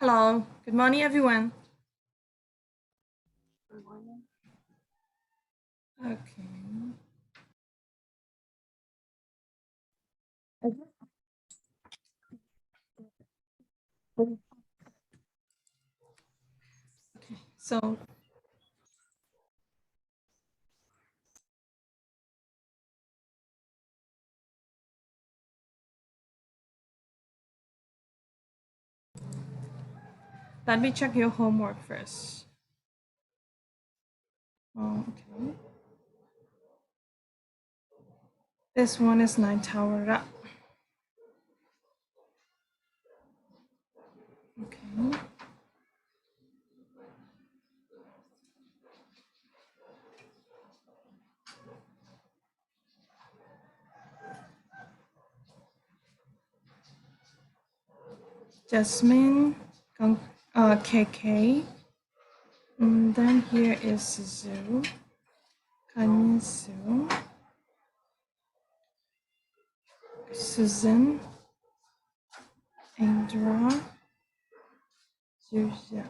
Hello, good morning, everyone. Okay. So, let me check your homework first. Okay. This one is 9 tower up. Okay. Jasmine, KK. And then here is Zoo, Kanye Zoo, Susan, Indra, Zuzia.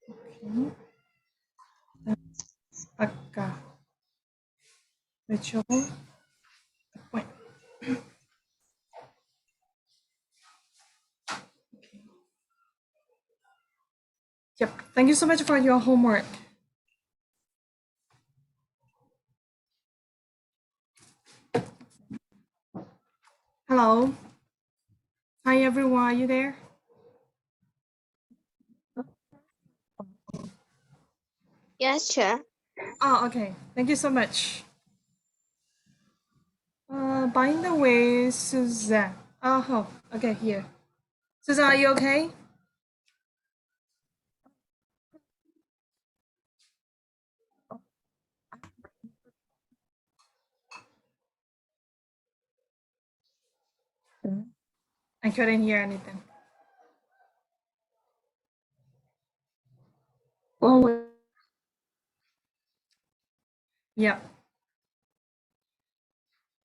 Okay. Then Akka, Rachel, wait. Okay. Yep. Thank you so much for your homework. Hello. Hi, everyone. Are you there? Yes, sure. Oh, okay. Thank you so much. By the way, Suzanne. Oh, okay, here. Suzanne, are you okay? I couldn't hear anything. Oh, Yep.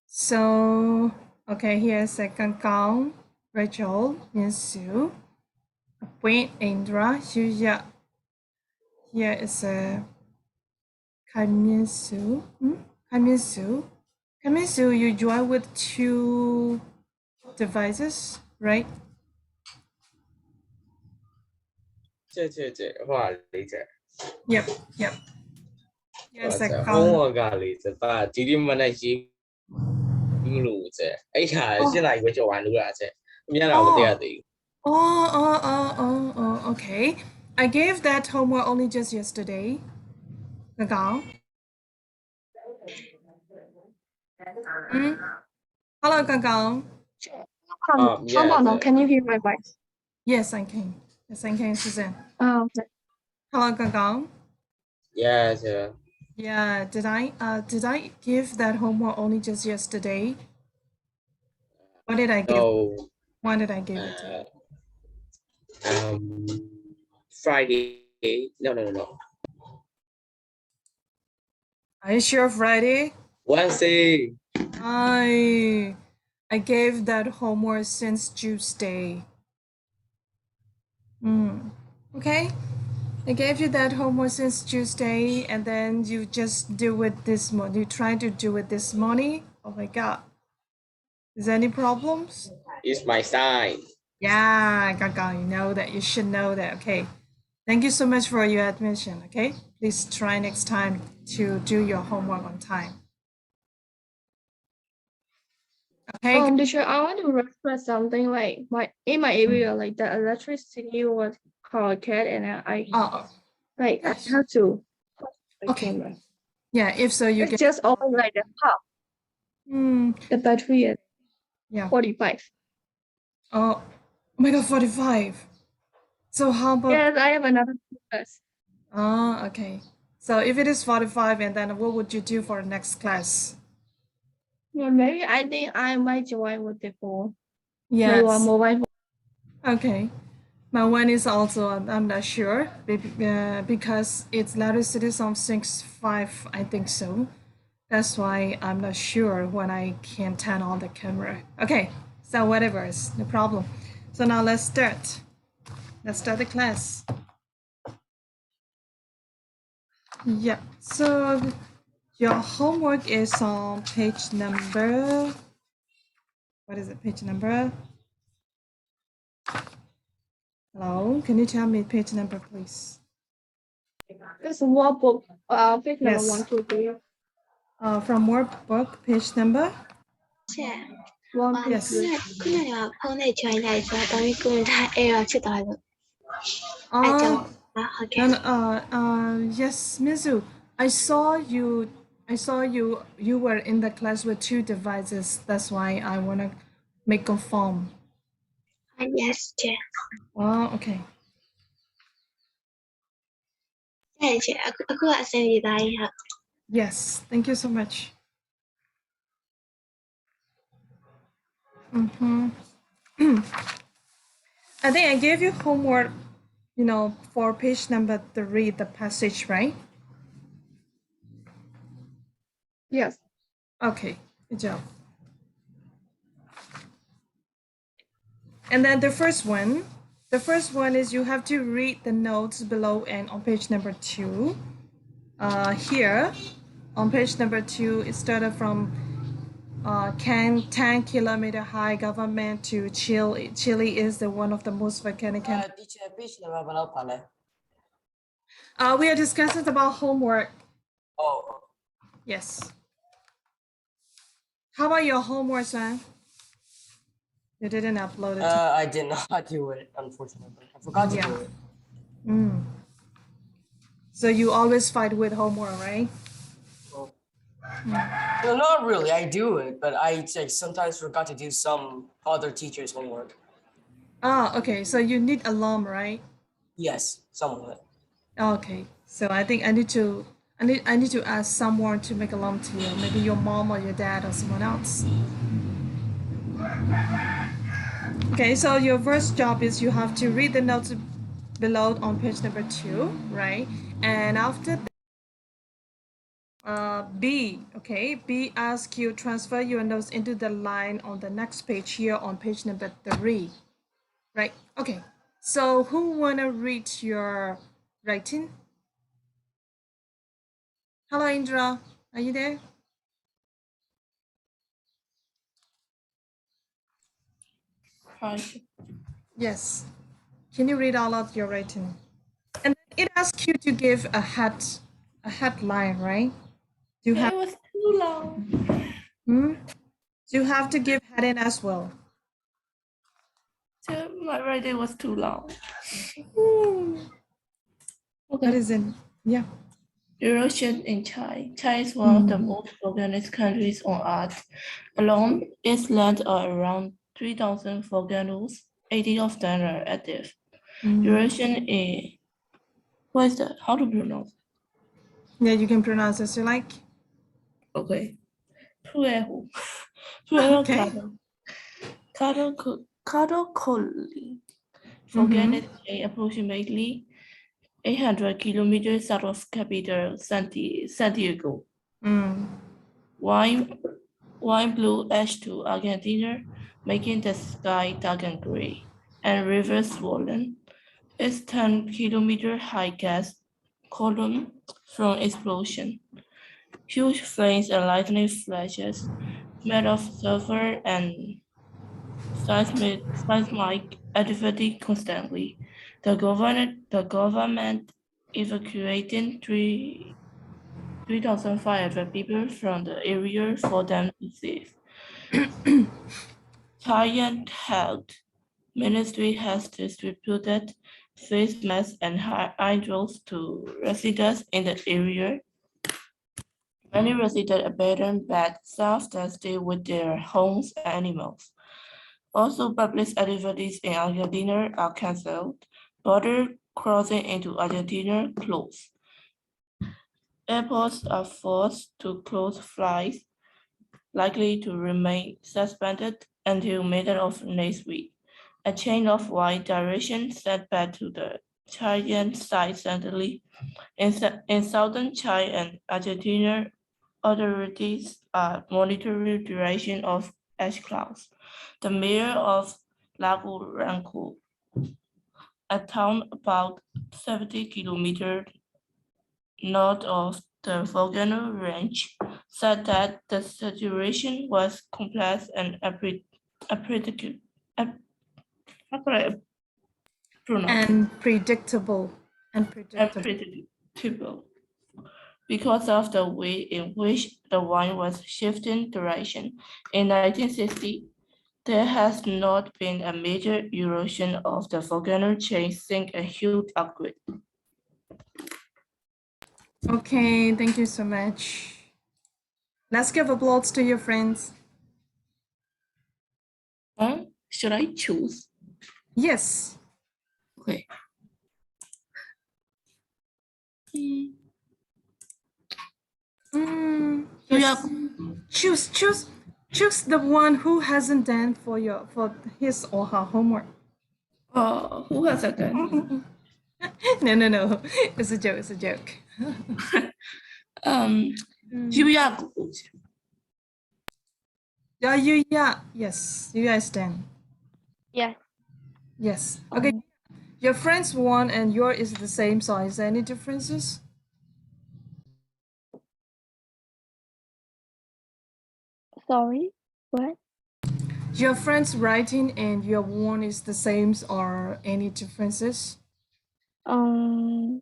So, okay, here's a Kangkong, Rachel, Yansu, Wayne, Indra, Xuya. Here is a Kanminsu. Kanminsu. Kanminsu, you join with 2 devices, right? 这話你啫， Yep, yep. Here's a 好我㗎你啫吧，啲啲問題是唔路啫，哎呀，先嚟佢做完路啦啫，咁樣我哋哋。Oh, okay. I gave that homework only just yesterday. Gagal. Hello, Gagal. How about now? Can you hear my voice? Yes, I can. Yes, I can, Suzanne. Oh, okay. Hello, Gagal. Yes. Yeah, did I give that homework only just yesterday? What did I give? No. When did I give it to you? Friday. No. Are you sure Friday? Wednesday. I gave that homework since Tuesday. Okay. I gave you that homework since Tuesday, and then you just do it this morning. You try to do it this morning. Oh my god. Is there any problems? It's my sign. Yeah, Gaga, you know that. You should know that. Okay. Thank you so much for your admission. Okay. Please try next time to do your homework on time. Okay. Teacher, I want to reference something like in my area, like the electricity was called cat, and I like I have to. Okay. Yeah. If so, you it's get just only like the half. The battery is 45. Oh my god, 45. So how about? Yes, I have another class. Oh, okay. So if it is 45, and then what would you do for the next class? Yeah, maybe I think I might join with the phone. Yes. Like mobile phone. Okay. My one is also, I'm not sure, because it's electricity on 6.5, I think so. That's why I'm not sure when I can turn on the camera. Okay, so whatever, it's no problem. So now let's start. let's start the class. Yeah, so your homework is on page number, what is it, page number? Hello, can you tell me page number, please? It's workbook, page number Yes. 1, 2, 3. From workbook, page number? 1, 2, Yes. 3. Yes, Mizu, I saw you. You were in the class with 2 devices. That's why I wanna make confirm. Yes, chị. Oh, okay. Chị, aku gọi xem gì đây hả? Yes, thank you so much. I think I gave you homework, for page number 3, the passage, right? Yes. Okay, good job. And then the first one is you have to read the notes below and on page number 2. Here, on page number 2, it started from can 10-kilometer high government to Chile. Chile is the one of the most volcanic countries. Teacher, page number berapa pala? We are discussing about homework. Oh. Yes. How about your homework, son? You didn't upload it. I did not do it, unfortunately. I forgot to do it. So you always fight with homework, right? Oh. No, not really. I do it, but I sometimes forgot to do some other teachers' homework. Oh, okay. So you need alarm, right? Yes, somewhat. Okay. So I think I need to ask someone to make alarm to you. Maybe your mom or your dad or someone else. Okay. So your first job is you have to read the notes below on page number 2, right? And after B, okay, B asks you transfer your notes into the line on the next page here on page number 3, right? Okay, so who wanna read your writing? Hello, Indra, are you there? Hi. Yes. Can you read all of your writing? And it asks you to give a headline, right? Do you have? It was too long. Do you have to give heading as well? So my writing was too long. What is it? Yeah. Erosion in China. China is one of the most organized countries on Earth. Along its land are around 3,000 volcanoes. 80 of them are active. Erosion is, what is that? How to pronounce? Yeah, you can pronounce as you like. Okay. Okay. Karakoli. Volcanic approximately 800 kilometers south of capital Santiago. Wine blew ash to Argentina, making the sky dark and gray, and rivers swollen. Its 10-kilometer high gas column from explosion. Huge flames and lightning flashes made of sulfur and seismic activity constantly. The government evacuating 3,500 people from the area for them to save. Thailand Health Ministry has distributed face masks and eye drops to residents in the area. Many residents abandoned bad staff that stay with their homes and animals. Also, public activities in Argentina are cancelled. Border crossing into Argentina closed. Airports are forced to close flights, likely to remain suspended until middle of next week. A chain of wide direction sent back to the Chilean side suddenly. In southern Chile and Argentina, authorities are monitoring duration of ash clouds. The mayor of Lago Ranco a town about 70 kilometers north of the volcano range, said that the situation was complex and Unpredictable. unpredictable because of the way in which the wind was shifting direction. In 1960, there has not been a major erosion of the volcano chain since a huge earthquake. Okay, thank you so much. Let's give applause to your friends. Should I choose? Yes. Okay. Yes. Choose the one who hasn't done for his or her homework. Who has a gun? No. It's a joke. Julia. Yeah. Yes, you guys done. Yes. Yes. Okay. Your friend's one and yours is the same, so is there any differences? Sorry, what? Your friend's writing and your one is the same, or any differences? I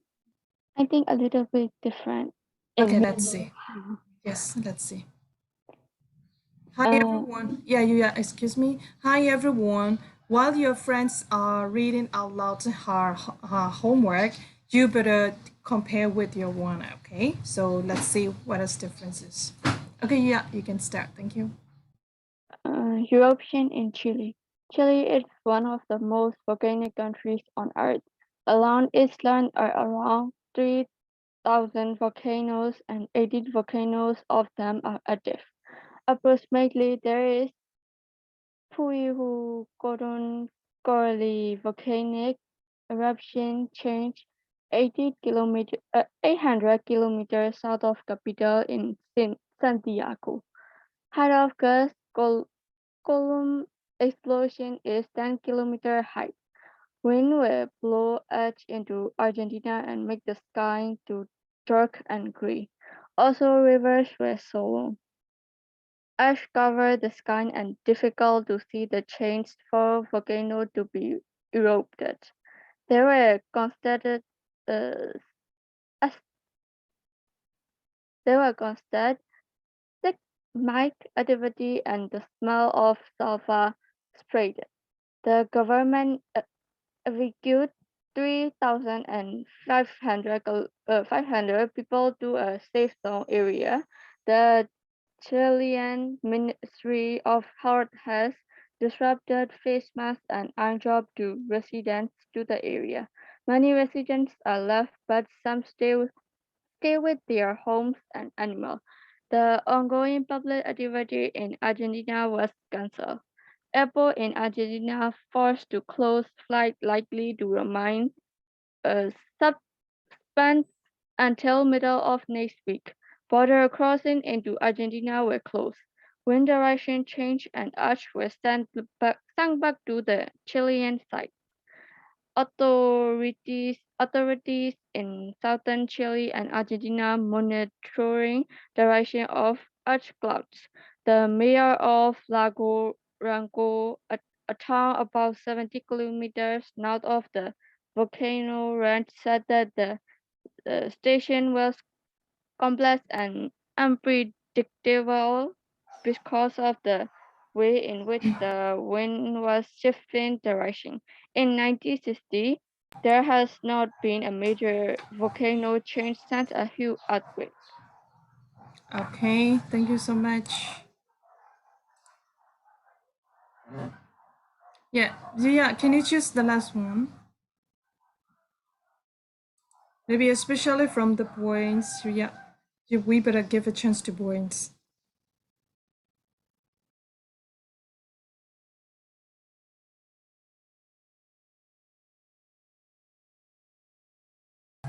think a little bit different. Okay, let's see. Yes, let's see. Hi everyone. Yeah. Excuse me. Hi everyone. While your friends are reading out loud her homework, you better compare with your one. Okay. So let's see what is differences. Okay. Yeah, you can start. Thank you. Eruption in Chile. Chile is one of the most volcanic countries on Earth. Along its land are around 3,000 volcanoes and 18 volcanoes of them are active. Approximately there is Puihu Gorli volcanic eruption change 800 kilometers south of capital in Santiago. Height of gas column explosion is 10 kilometer high. Wind will blow ash into Argentina and make the sky to dark and gray. Also, rivers were swollen. Ash covered the sky and difficult to see the chance for volcano to be erupted. There were constant seismic activity and the smell of sulfur spread. The government evacuated 3,500 people to a safe zone area. The Chilean Ministry of Health has disrupted face masks and airdrop to residents to the area. Many residents are left, but some stay with their homes and animals. The ongoing public activity in Argentina was cancelled. Airport in Argentina forced to close, flight likely to remain suspended until middle of next week. Border crossing into Argentina were closed. Wind direction changed and ash was sent back to the Chilean side. Authorities in southern Chile and Argentina monitoring direction of ash clouds. The mayor of Lago Ranco, a town about 70 kilometers north of the volcano range, said that the station was complex and unpredictable because of the way in which the wind was shifting direction. In 1960, there has not been a major volcano change since a huge earthquake. Okay, thank you so much. Yeah, can you choose the last one? Maybe especially from the points. Yeah, we better give a chance to points.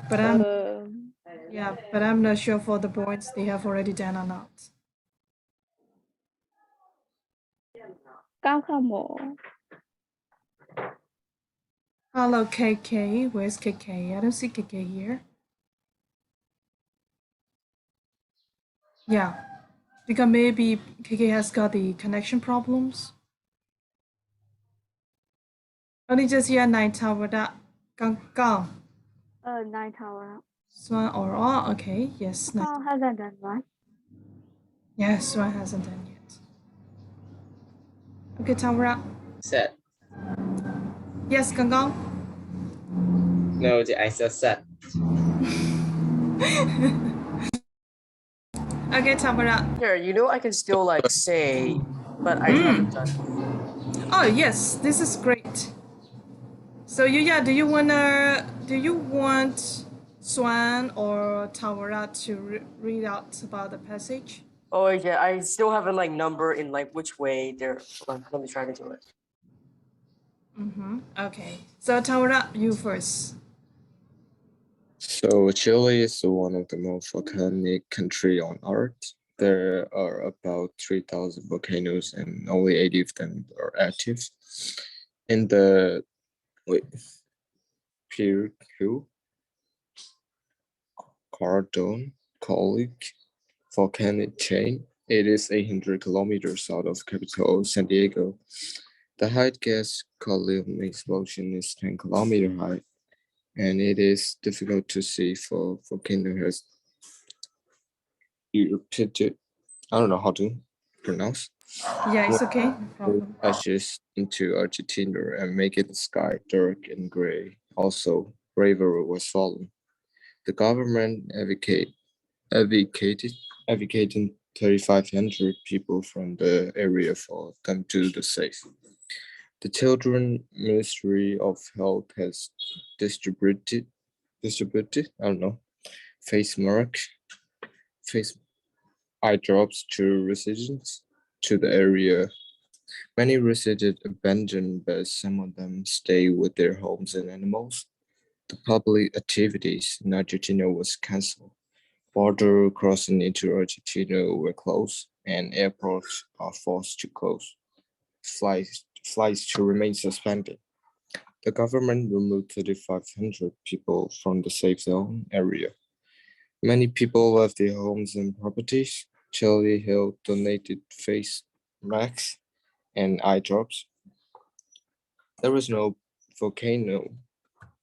But I'm not sure for the points they have already done or not. Hello, KK. Where's KK? I don't see KK here. Yeah, because maybe KK has got the connection problems. Only just here, night tower that Gang. 9 tower. Swan or all, okay, yes. Night. How hasn't done one? Yes, Swan hasn't done yet. Okay, tower up. Set. Yes, Gang. No, I said set. Okay, tower up. Here, you know, I can still like say, but I haven't done. Oh yes, this is great. So do you want Swan or Tawara to read out about the passage? Oh yeah, I still haven't like number in like which way they're. Hold on, let me try to do it. Okay. So Tawara, you first. So Chile is one of the most volcanic country on Earth. There are about 3,000 volcanoes and only 80 of them are active. In the PreiG Cardone Colic volcanic chain, it is 800 kilometers south of capital San Diego. The height gas column explosion is 10 kilometers high, and it is difficult to see for volcano has erupted. I don't know how to pronounce. Yeah, it's okay. No problem. Ashes into Argentina and making the sky dark and gray. Also, bravery was fallen. The government advocated advocating 3,500 people from the area for them to the safe. The Children Ministry of Health has distributed I don't know face eye drops to residents to the area. Many residents abandoned, but some of them stay with their homes and animals. The public activities in Argentina was cancelled. Border crossing into Argentina were closed, and airports are forced to close. Flights to remain suspended. The government removed 3,500 people from the safe zone area. Many people left their homes and properties. Charlie Hill donated face masks and eye drops. There was no volcano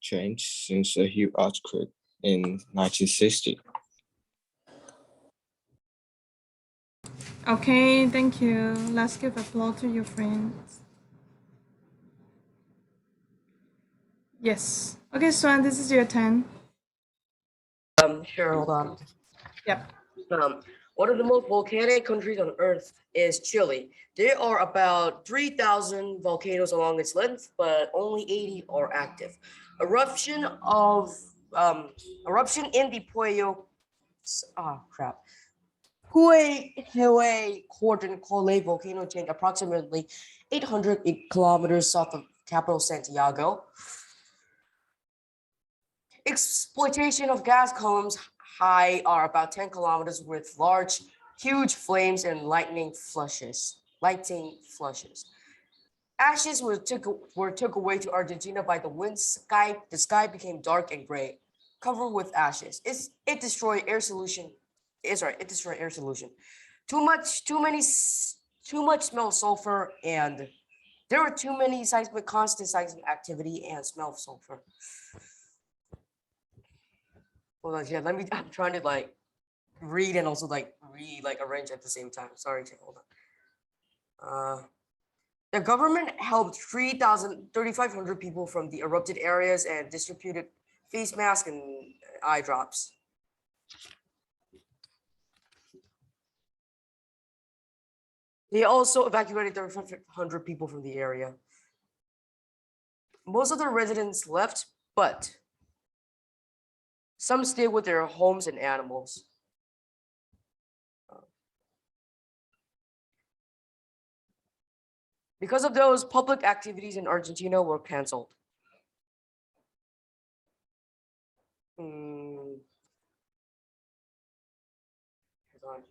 change since a huge earthquake in 1960. Okay, thank you. Let's give applause to your friends. Yes. Okay, Swan, this is your turn. Sure, hold on. Yep. One of the most volcanic countries on Earth is Chile. There are about 3,000 volcanoes along its length, but only 80 are active. Eruption in the Puey Cordon Cole volcano chain approximately 800 kilometers south of capital Santiago. Exploitation of gas columns high are about 10 kilometers with huge flames and lightning flushes. Ashes were took away to Argentina by the wind. The sky became dark and gray, covered with ashes. It destroyed air solution. It destroyed air solution. Too much smell of sulfur, and there were too many constant seismic activity and smell of sulfur. Hold on, yeah, I'm trying to like read and also like arrange at the same time. Sorry, hold on. The government helped 3,500 people from the erupted areas and distributed face masks and eye drops. They also evacuated 3,500 people from the area. Most of the residents left, but some stayed with their homes and animals. Because of those, public activities in Argentina were canceled. Hold on.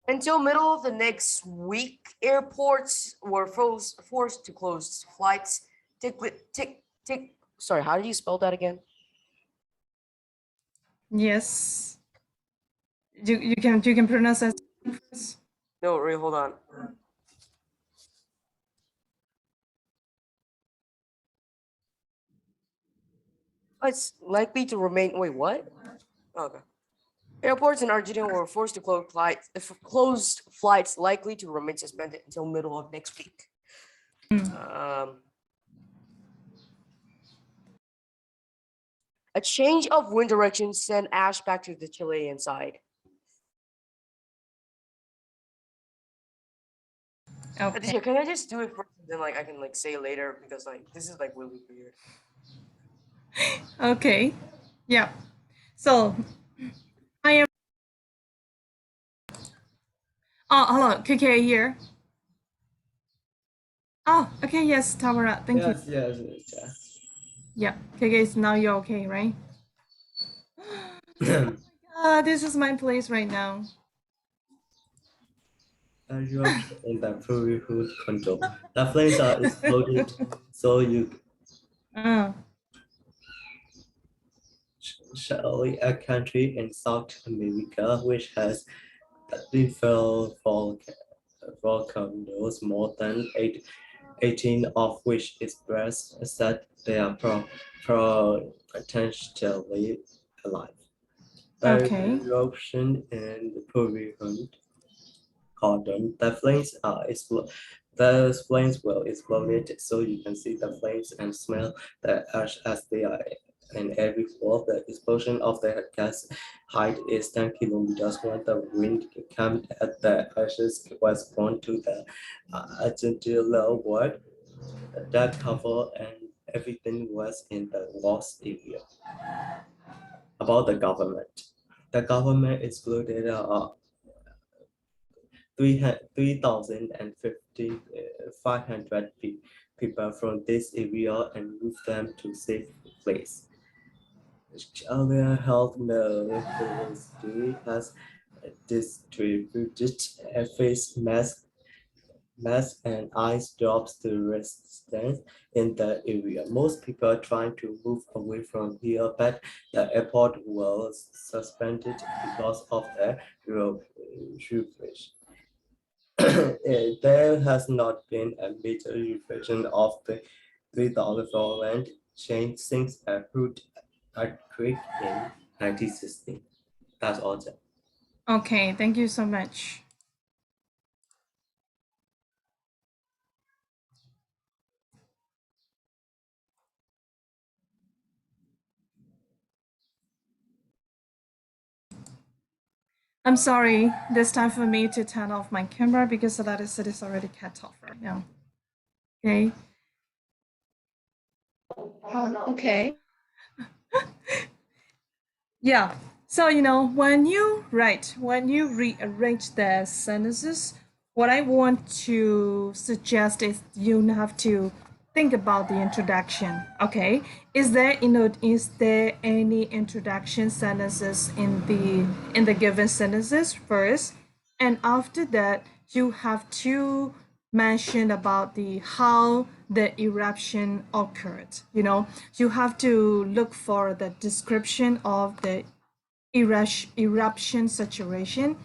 Until middle of the next week, airports were forced to close flights. Sorry, how do you spell that again? Yes. You can pronounce that first. No, wait, hold on. It's likely to remain. Wait, what? Okay. Airports in Argentina were forced to close flights likely to remain suspended until middle of next week. A change of wind direction sent ash back to the Chilean side. Okay. Aditya, can I just do it first and then like I can like say later because like this is like really weird. Okay. Yeah. So I am. Oh, hello, KK here. Oh, okay. Yes, Tamara. Thank you. Yes, yes. Yeah, KK. Now you're okay, right? This is my place right now. Eruption in the Peru control. The flames are exploded, so you showing a country in South America which has different volcanoes, more than 18 of which express that they are potentially alive. The Okay. eruption in the Peruvian cordon, the flames are the flames will explode, so you can see the flames and smell the ash as they are in every floor. The explosion of the gas height is 10 kilometers. When the wind came at the ashes was born to the Argentina world. That cover and everything was in the lost area. About the government. The government excluded 3,500 people from this area and moved them to safe place. Australia Health University has distributed face masks and ice drops to residents in the area. Most people are trying to move away from here, but the airport was suspended because of the refuge. There has not been a major revision of the $3 land change since a root earthquake in 1916. That's all. Okay. Thank you so much. I'm sorry. This time for me to turn off my camera because the letter set is already cut off right now. Okay. Okay. Yeah. So, when you rearrange the sentences, what I want to suggest is you have to think about the introduction. Okay. Is there any introduction sentences in the given sentences first? And after that, you have to mention about the how the eruption occurred. You have to look for the description of the eruption situation,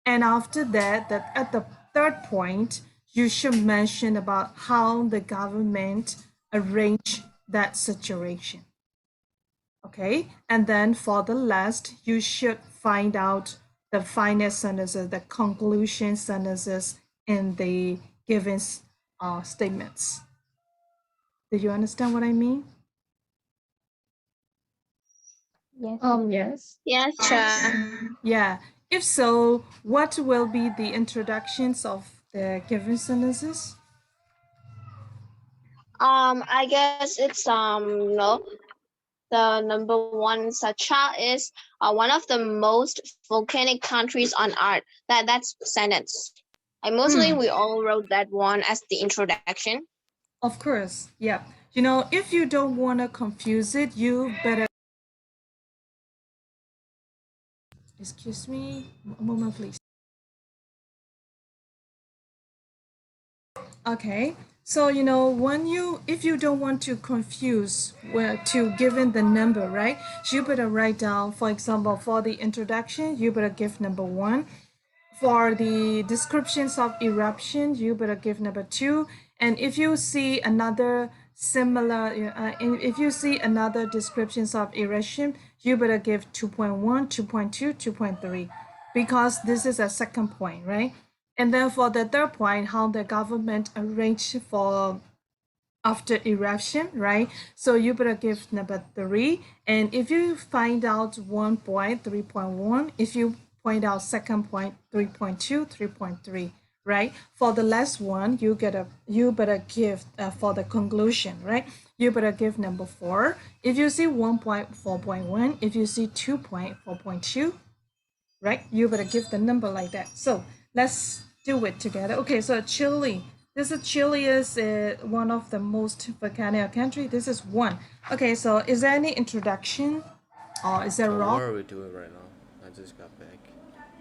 and after that at the third point you should mention about how the government arranged that situation. Okay, and then for the last you should find out the final sentences, the conclusion sentences in the given statements. Do you understand what I mean? Yes. Yes. Yes, Cha. Yeah. If so, what will be the introductions of the given sentences? I guess it's no. The number one Sacha is one of the most volcanic countries on earth. That's sentence. And mostly we all wrote that one as the introduction. Of course. Yeah. If you don't want to confuse it, you better. Excuse me, a moment, please. Okay. So, if you don't want to confuse where to given the number, right? You better write down, for example, for the introduction, you better give number 1. For the descriptions of eruption, you better give number 2. And if you see another similar, if you see another descriptions of eruption, you better give 2.1, 2.2, 2.3, because this is a second point, right? And then for the third point, how the government arranged for after eruption, right? So you better give number 3. And if you find out 1 point, 3.1. If you point out second point, 3.2, 3.3, right? For the last one, you better give for the conclusion, right? You better give number 4. If you see 1.4.1, if you see 2.4.2, right? You better give the number like that. So let's do it together. Okay, so Chile. Chile is one of the most volcanic country. This is 1. Okay, so is there any introduction? Or is there What wrong? are we doing right now? I just got back.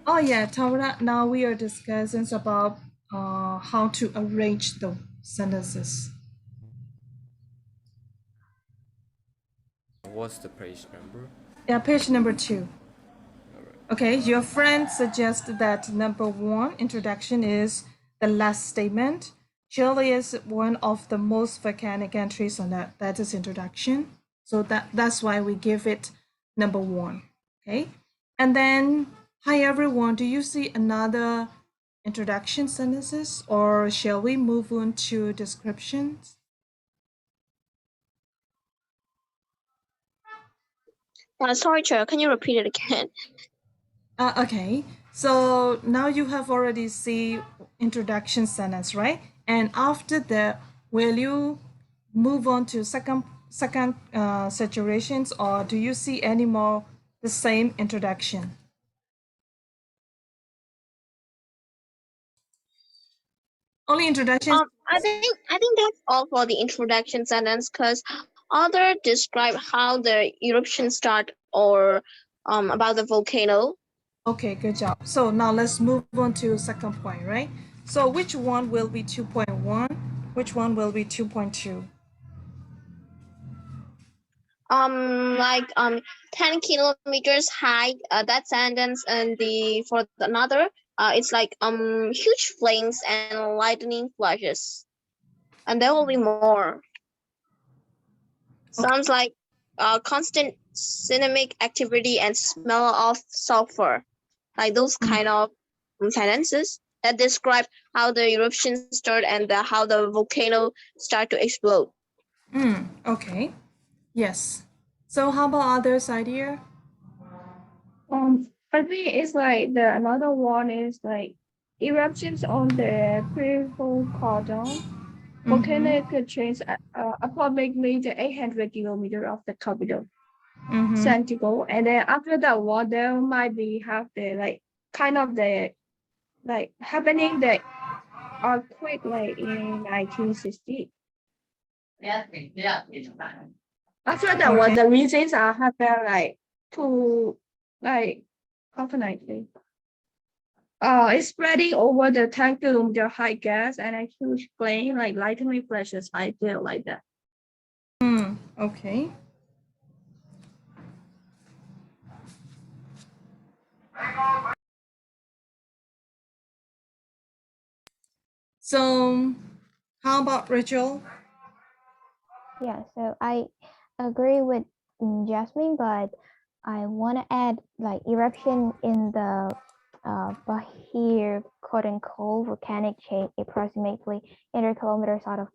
Oh yeah, Taura, now we are discussing about how to arrange the sentences. What's the page number? Yeah, page number 2. Alright. Okay, your friend suggested that number 1 introduction is the last statement. Chile is one of the most volcanic countries on that. That is introduction. So that's why we give it number 1. Okay, and then hi everyone. Do you see another introduction sentences, or shall we move on to descriptions? Sorry, Chair, can you repeat it again? Okay, so now you have already see introduction sentence, right? And after that, will you move on to second situations, or do you see any more the same introduction? Only introduction. I think that's all for the introduction sentence, because other describe how the eruption start or about the volcano. Okay, good job. So now let's move on to second point, right? So which one will be 2.1? Which one will be 2.2? Like 10 kilometers high, that sentence, and the for another it's like huge flames and lightning flashes, and there will be more. Sounds like constant cinematic activity and smell of sulfur, like those kind of sentences that describe how the eruption start and how the volcano start to explode. Okay. Yes. So how about others idea? I think it's like the another one is like eruptions on the peripheral cordon. Volcanic chains approximately 800 kilometers of the capital, Santiago, and then after that one, there might be have the like kind of the like happening the earthquake like in 1960. After that one, the reasons are happen like to like how can I say? It's spreading over the 10-kilometer high gas and a huge flame like lightning flashes. I feel like that. Okay. So how about Rachel? Yeah, so I agree with Jasmine, but I want to add like eruption in the Bahir Codenco volcanic chain approximately 800 kilometers out of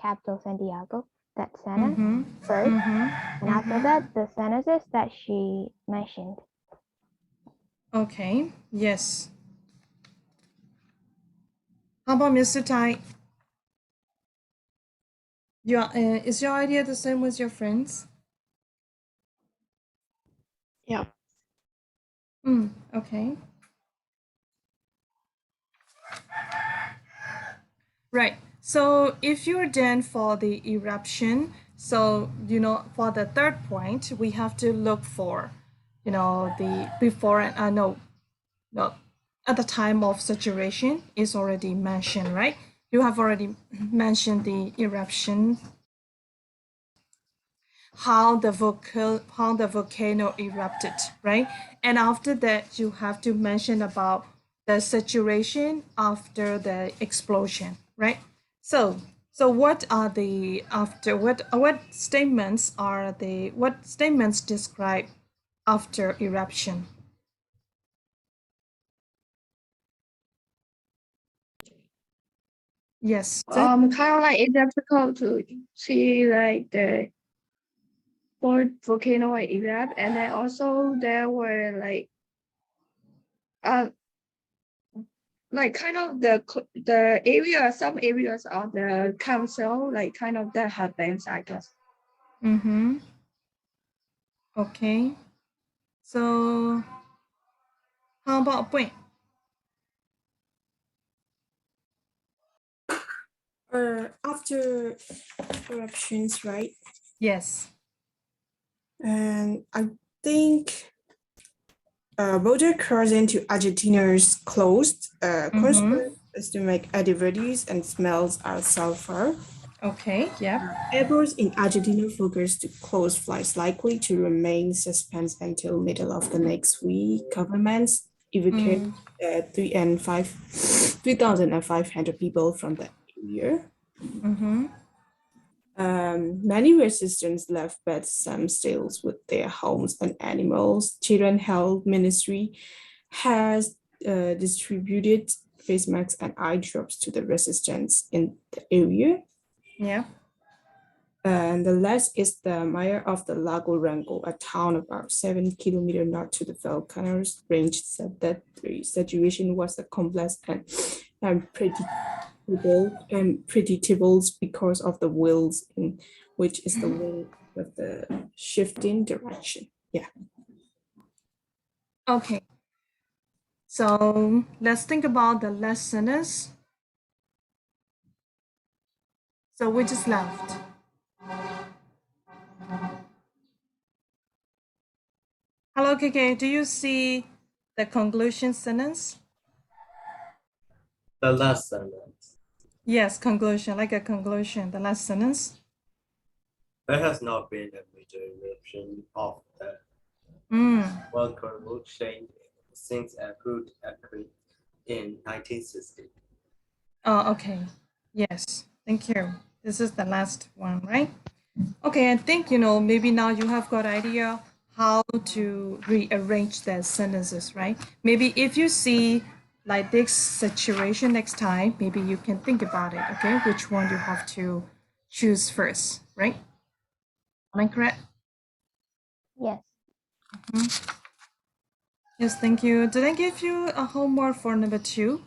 capital Santiago. That sentence first, and after that, the sentences that she mentioned. Okay. Yes. How about Mr. Tai? Is your idea the same with your friends? Yeah. Okay. Right. So if you're done for the eruption, so for the third point, we have to look for, the before and no, at the time of saturation is already mentioned, right? you have already mentioned the eruption, how the volcano erupted, right? And after that, you have to mention about the situation after the explosion, right? So what are the after what statements are the what statements describe after eruption? Yes. Kind of like it's difficult to see like the volcano erupt, and then also there were like kind of the area, some areas of the council, like kind of that happens, I guess. Mm-hmm. Okay. So how about point? After eruptions, right? Yes. And I think border crossing to Argentina is closed. Consequence is to make activities and smells are sulfur. Okay. Yeah. Airports in Argentina focus to close flights likely to remain suspended until middle of the next week. Governments evacuate 3,500 people from the area. Mm-hmm. Many residents left, but some still with their homes and animals. Children Health Ministry has distributed face masks and eye drops to the residents in the area. Yeah. And the last is the mayor of the Lago Rango, a town about 7 kilometers north to the volcanoes range, said that the situation was a complex and predictable because of the wheels in which is the wind with the shifting direction. Yeah. Okay. So let's think about the listeners. So we just left. Hello, KK. Do you see the conclusion sentence? The last sentence. Yes, conclusion, like a conclusion, the last sentence. There has not been a major eruption of the volcano chain since a root occurred in 1960. Oh, okay. Yes, thank you. This is the last one, right? Okay, I think, maybe now you have got idea how to rearrange the sentences, right? Maybe if you see like this situation next time, maybe you can think about it, okay? Which one you have to choose first, right? Am I correct? Yes. Yes, thank you. Did I give you a homework for number 2?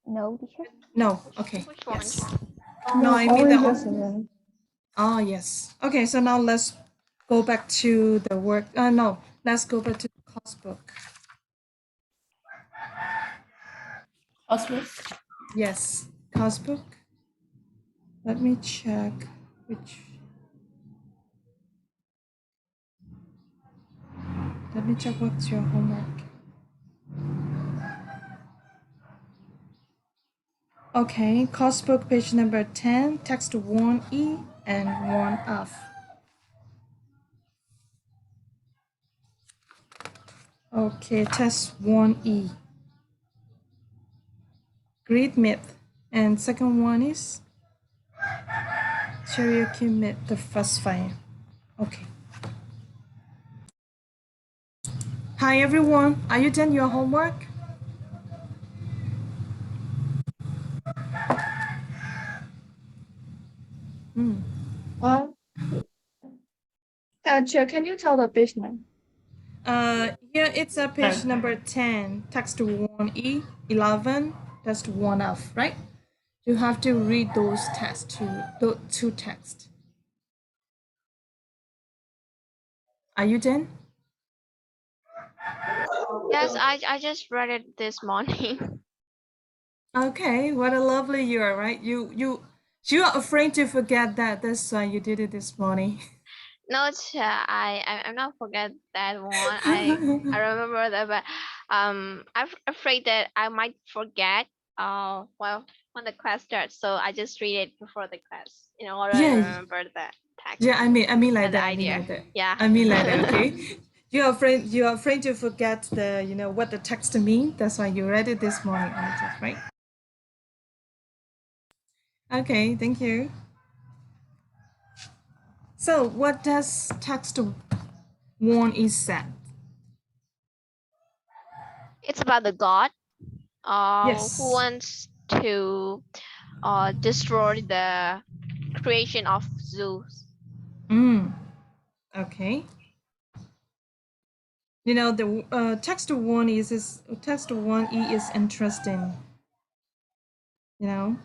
No, teacher. No, okay. Which one? Yes. No, I mean only the just one. Oh, yes. Okay, so now let's go back to the work. No, let's go back to the course book. Oswald? Yes, course book. Let me check which. Let me check what's your homework. Okay, course book page number 10, text 1E and 1F. Okay, test 1E. Great myth. And second one is Cherokee myth, the first fire. Okay. Hi everyone, are you done your homework? Chair, can you tell the page name? Here it's a page number 10, text 1E, 11, text 1F, right? You have to read those tests, the two texts. Are you done? Yes, I just read it this morning. Okay, what a lovely you are, right? You are afraid to forget that. That's why you did it this morning. No, I'm not forget that one. I remember that, but I'm afraid that I might forget. Well, when the class starts, so I just read it before the class in order to Yeah, remember the text yeah. I mean like and the that. I mean idea. like that. Yeah. I mean like that. Okay. You are afraid to forget the what the text mean. That's why you read it this morning, right? Okay. Thank you. So, what does text warn is said? It's about the god who Yes. wants to destroy the creation of Zeus. Okay. You know the text one is text one e is interesting. You know.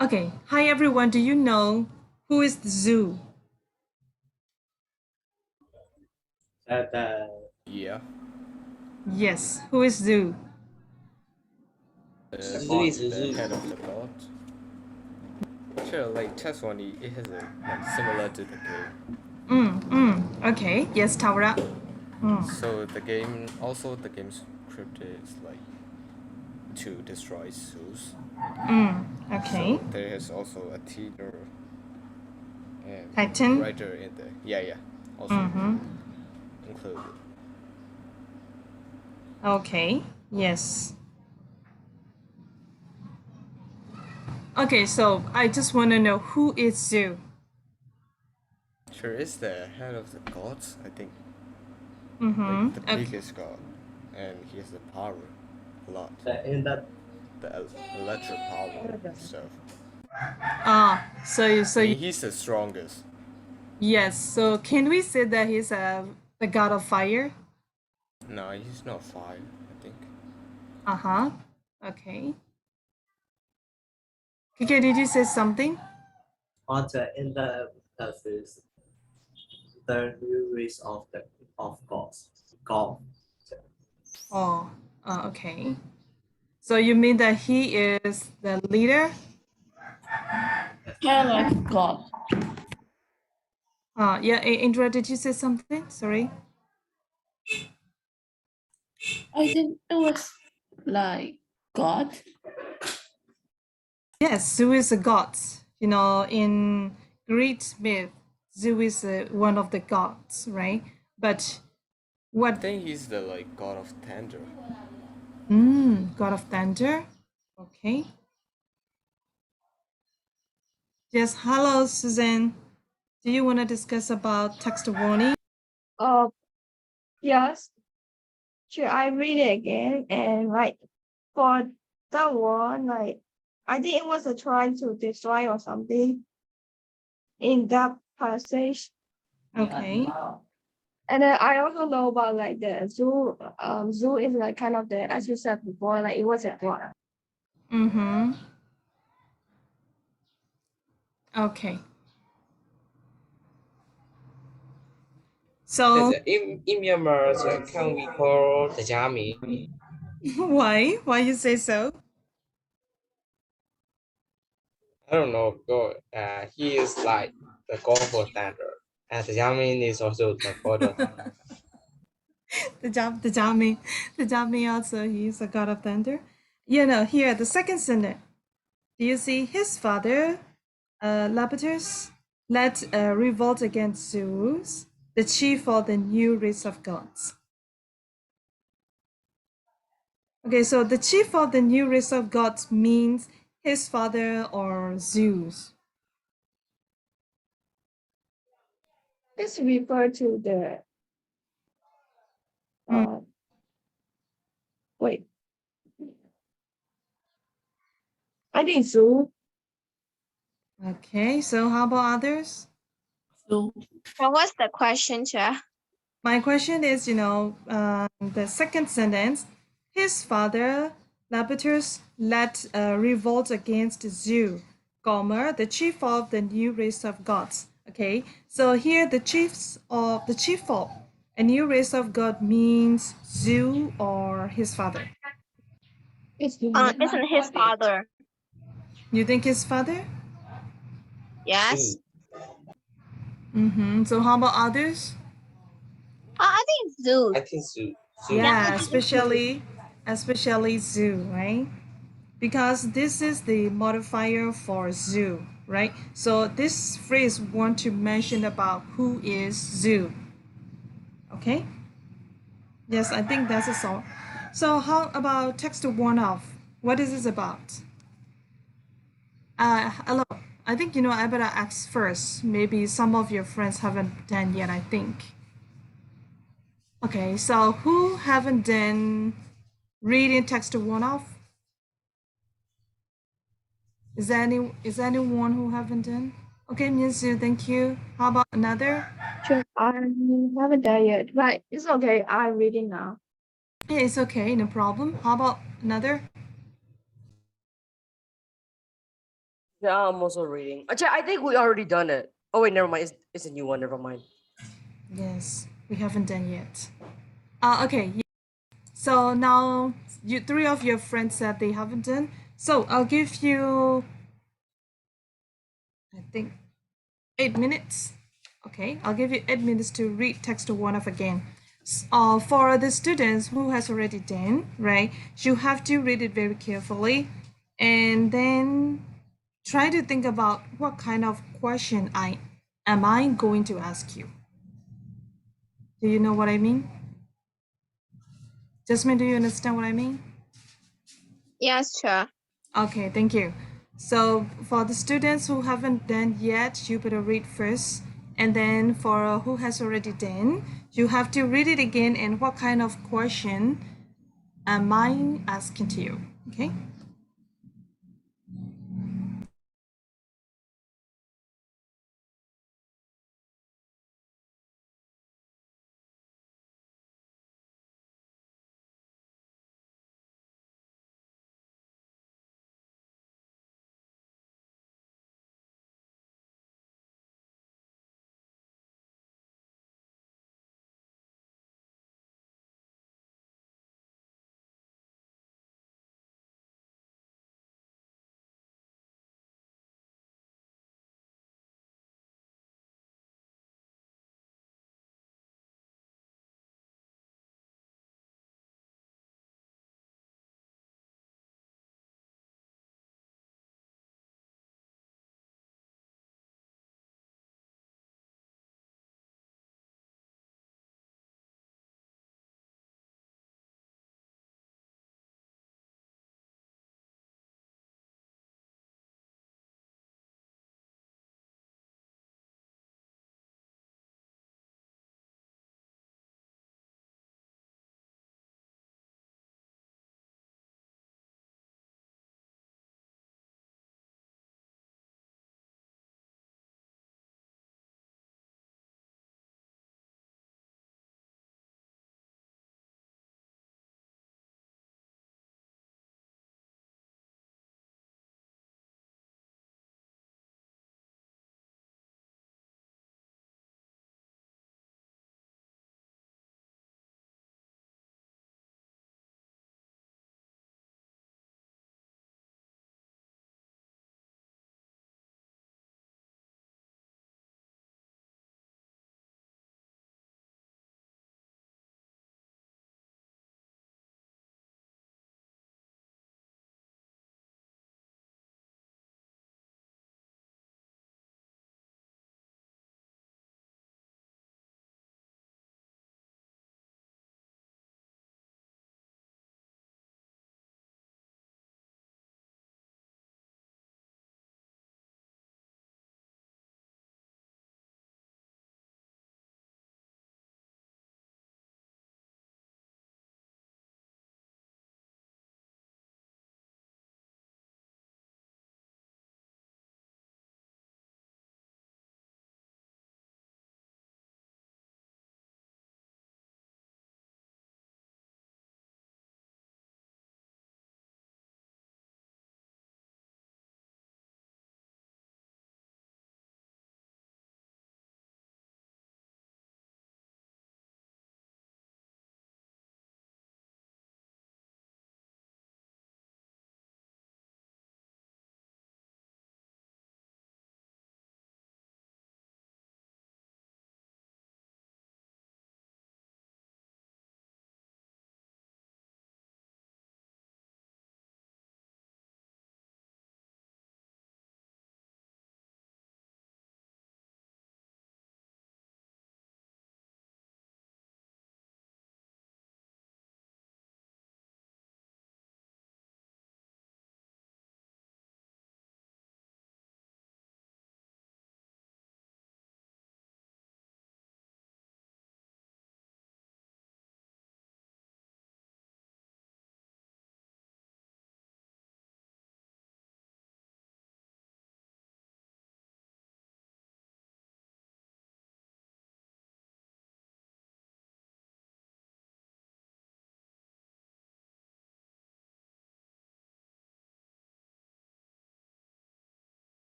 Okay. Hi everyone. Do you know who is the zoo? Yeah. Yes. Who is zoo? The head of the god. Sure, like test one, it has a like similar to the game. Okay. Yes, Taura. So the game's script is like to destroy Zeus. Okay. So there is also a theater and Titan. writer in there. Yeah, also included. Okay. Yes. Okay. So I just want to know who is zoo. Sure, is the head of the gods, I think. Mm-hmm. Like the biggest god, and he has the power a lot. In that The electric power and stuff. So I mean, he's the strongest. yes. So can we say that he's the god of fire? No, he's not fire, I think. Uh-huh. Okay. Okay, did you say something? also in the is the new race of the of golf. Oh, okay. So you mean that he is the leader? Kind of like God. Yeah, Indra, did you say something? Sorry. I think it was like God. Yes, Zeus is a god. You know, in Greek myth, Zeus is one of the gods, right? But I what? think he's the like god of thunder. God of thunder. Okay. Yes. Hello, Suzanne. Do you want to discuss about text warning? Yes. Should I read it again? And like for that one, like I think it was a try to destroy or something in that passage. Okay. And then I also know about like the zoo. Zoo is like kind of the, as you said before, like it was a what? Mm-hmm. Okay. So in Myanmar, can we call the Jami? why? Why you say so? I don't know. He is like the god for thunder, and the Jami is also the god of. The Jami also he's a god of thunder. You know, here the second sentence. Do you see his father, Lapetus, led a revolt against Zeus, the chief of the new race of gods? Okay, so the chief of the new race of gods means his father or Zeus. This refer to the wait. I think zoo. Okay, so how about others? So So what's the question, Cha? My question is, the second sentence, his father, Lapetus, led a revolt against Zeus, Gomer, the chief of the new race of gods. Okay, so here the chief of a new race of god means Zeus or his father. Isn't his father? You think his father? Yes. Mm-hmm. So how about others? I think zoo. I think zoo. Zoo. Yeah, Yeah, I think zoo. especially zoo, right? Because this is the modifier for zoo, right? So this phrase want to mention about who is zoo. Okay? Yes, I think that's a song. So how about text to one off? What is this about? Hello. I think I better ask first. Maybe some of your friends haven't done yet, I think. Okay, so who haven't done reading text to one off? Is there anyone who haven't done? Okay, Minsu, thank you. How about another? Sure, I haven't done yet, but it's okay. I'm reading now. Yeah, it's okay, no problem. How about another? Yeah, I'm also reading. Actually, I think we already done it. Oh wait, never mind. It's a new one. Never mind. Yes, we haven't done yet. Okay. So now you three of your friends said they haven't done. So I'll give you, I think, 8 minutes. Okay, I'll give you 8 minutes to read text one of again. For the students who has already done, right, you have to read it very carefully and then try to think about what kind of question I going to ask you. Do you know what I mean? Jasmine, do you understand what I mean? Yes, sure. Okay, thank you. So for the students who haven't done yet, you better read first. And then for who has already done, you have to read it again and what kind of question am I asking to you? Okay.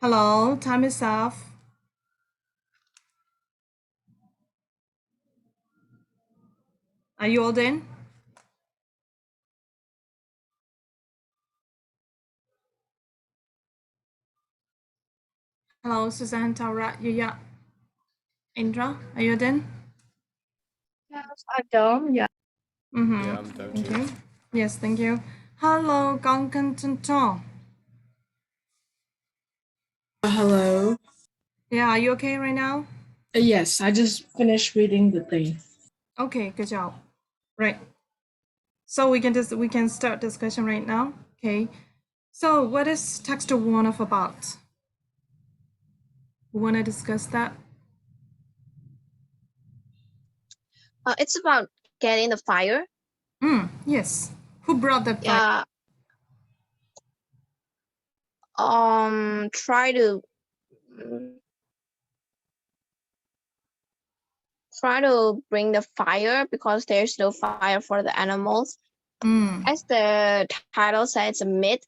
Hello, time is off. Are you all done? Hello, Suzanne, Taura, Yuya, Indra, are you done? Yes, I don't. Yeah. Mm-hmm. Yeah, I'm done Thank too. you. Yes, thank you. Hello, Gongkan Tong. Hello. Yeah, are you okay right now? Yes, I just finished reading the thing. Okay, good job. Right. So we can start discussion right now. Okay. So what is text one of about? We want to discuss that. It's about getting the fire. Yes. Who brought the fire? Yeah. Try to bring the fire because there's no fire for the animals. As the title says, it's a myth.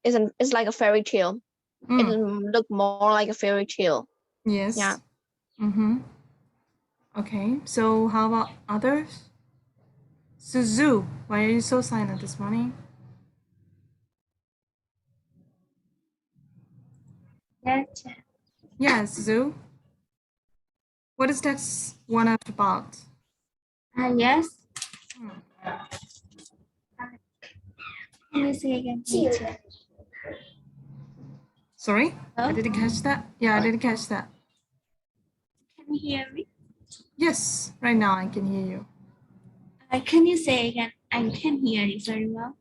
It's like a fairy tale. It look more like a fairy tale. Yes. Yeah. Mm-hmm. Okay. So how about others? Suzu, why are you so silent this morning? Yes. Yes, Suzu. What is text one about? Yes. Can you say again, teacher? Sorry? I Hello? didn't catch that. Yeah, I didn't catch that. Can you hear me? Yes, right now I can hear you. Can you say again? I can hear you very well.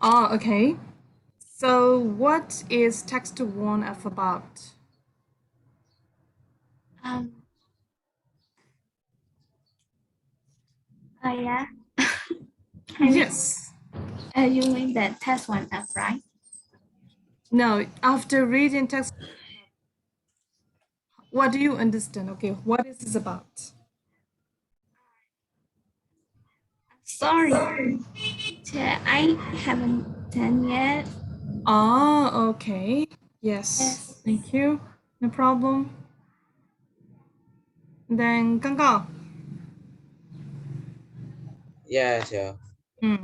Oh, okay. So what is text one about? Yeah. Yes. You mean the test one up, right? No, after reading text, what do you understand? Okay, what is this about? Sorry. I haven't done yet. Ah, okay. Yes. Thank you. No problem. Then Gangga. Yeah, sure.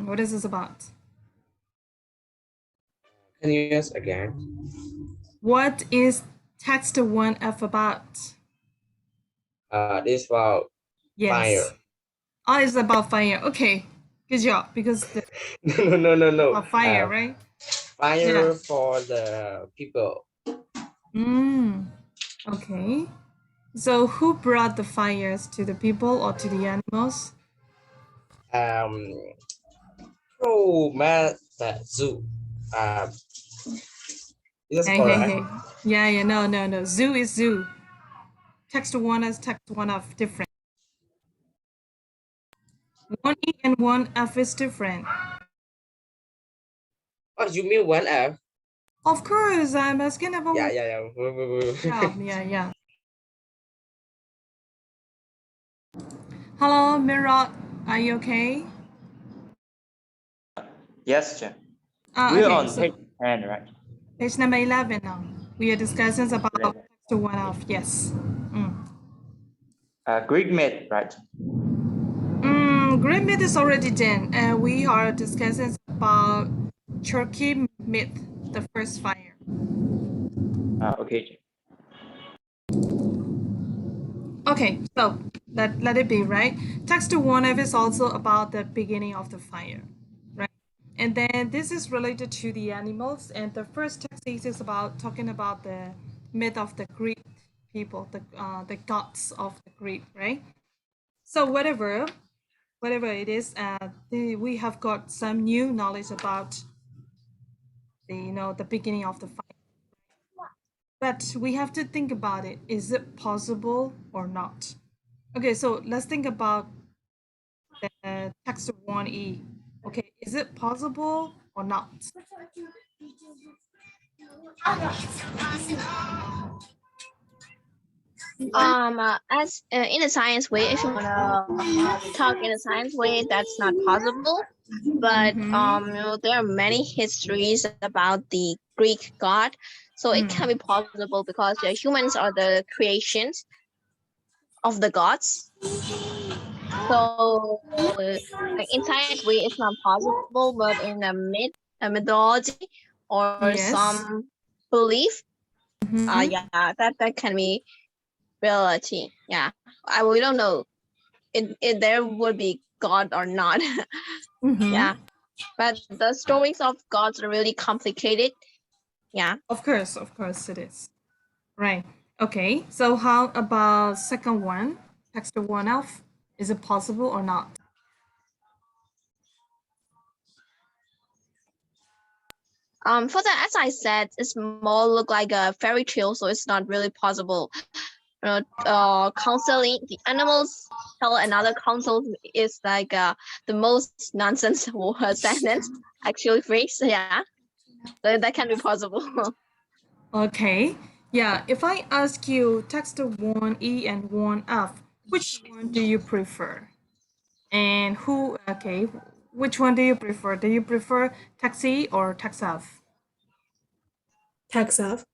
What is this about? Can you use again? What is text 1F about? This about Yes. fire. Oh, it's about fire. Okay. Good job. Because the No. about fire, right? Fire Yeah. for the people. Okay. So who brought the fires to the people or to the animals? Pro the zoo. Is this correct? Hey. Yeah, no. Zoo is zoo. Text one is text one of different. One E and one F is different. Oh, you mean one F? Of course, I'm asking about. Yeah. Yeah. Hello, Mirot. Are you okay? Yes, Jen. Okay, We're on so page 10, right? page number 11 now. We are discussing about text one of. Yes. Greek myth, right? Great myth is already done. We are discussing about Turkey myth, the first fire. Okay. Okay, so let it be, right? Text one of is also about the beginning of the fire, right? And then this is related to the animals, and the first text is about talking about the myth of the Greek people, the gods of the Greek, right? So whatever it is, we have got some new knowledge about the beginning of the fire. But we have to think about it. Is it possible or not? Okay, so let's think about the text 1E. Okay, is it possible or not? As in a science way, if you wanna talk in a science way, that's not possible. but Mhm. there are many histories about the Greek god, so it can be possible because the humans are the creations of the gods. So like in science way it's not possible, but in a mythology or Yes. some belief, Mhm. yeah, that can be reality. Yeah, we don't know if there would be god or not. Mhm. Yeah, but the stories of gods are really complicated. Yeah. Of course it is. Right. Okay. So how about second one? Text the one off. Is it possible or not? For that, as I said, it's more look like a fairy tale, so it's not really possible. Counseling the animals tell another counsel is like the most nonsense sentence actually phrase. Yeah, so that can be possible. Okay. Yeah. If I ask you text the one E and one F, which one do you prefer? And who? Okay. Which one do you prefer? Do you prefer taxi or text F? Tax off.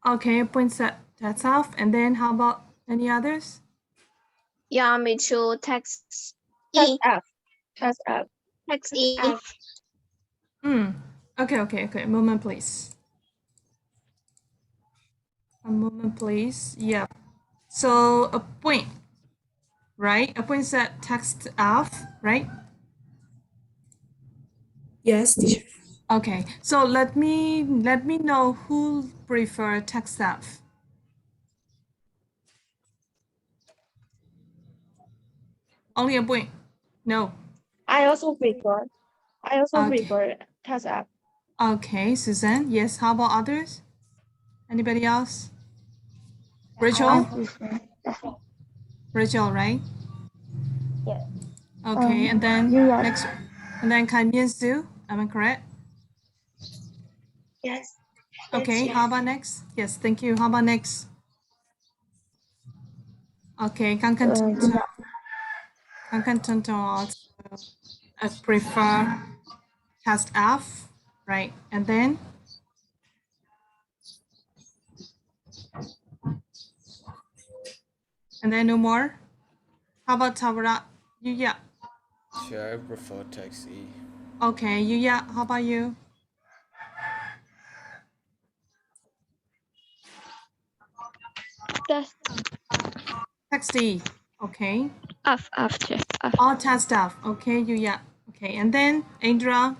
Okay. Points at text F. And then how about any others? Yeah, me too. Text Test E. F. Test F. Text E. F. Okay. A moment, please. A moment, please. Yeah. So a point, right? A point at text F, right? Yes, teacher. Okay. So let me know who prefer text F. Only a point. No. I also prefer. Okay. Test F. Okay, Suzanne. Yes. How about others? Anybody else? I Rachel. prefer. Rachel, right? Yes. Okay. And then You yeah. next. And then Kai Mian Su. Am I correct? Yes. Okay. How about next? Yes. Thank you. How about next? Okay. Kang Kan You also prefer test F, right? And then no more. How about Tawara? Yeah. Sure, I prefer text E. Okay, yeah. How about you? Test Text E. Okay. F. F. F. All test F. Okay, yeah. Okay, and then Indra.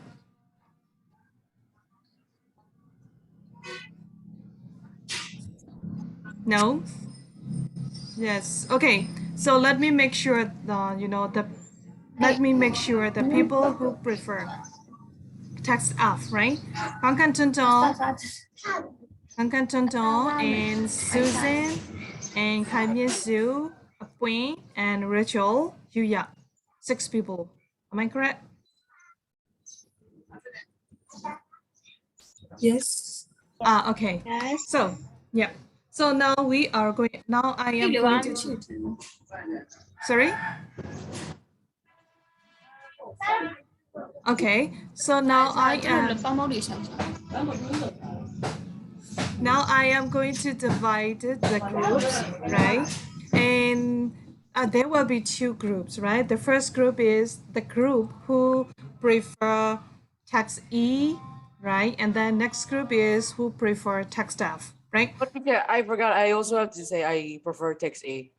No. Yes. Okay. So let me make sure let me make sure the people who prefer text F, right? Kankan Tunto, Kankan Tunto, and Susan, and Kai Su, Apui, and Rachel, Yuya. 6 people. Am I correct? Yes. Okay. Yes. So, yeah. So now I am going to sorry? Okay. So now I am going to divide the groups, right? And there will be 2 groups, right? The first group is the group who prefer text E, right? And then next group is who prefer text F, right? But teacher, I forgot. I also have to say I prefer text A.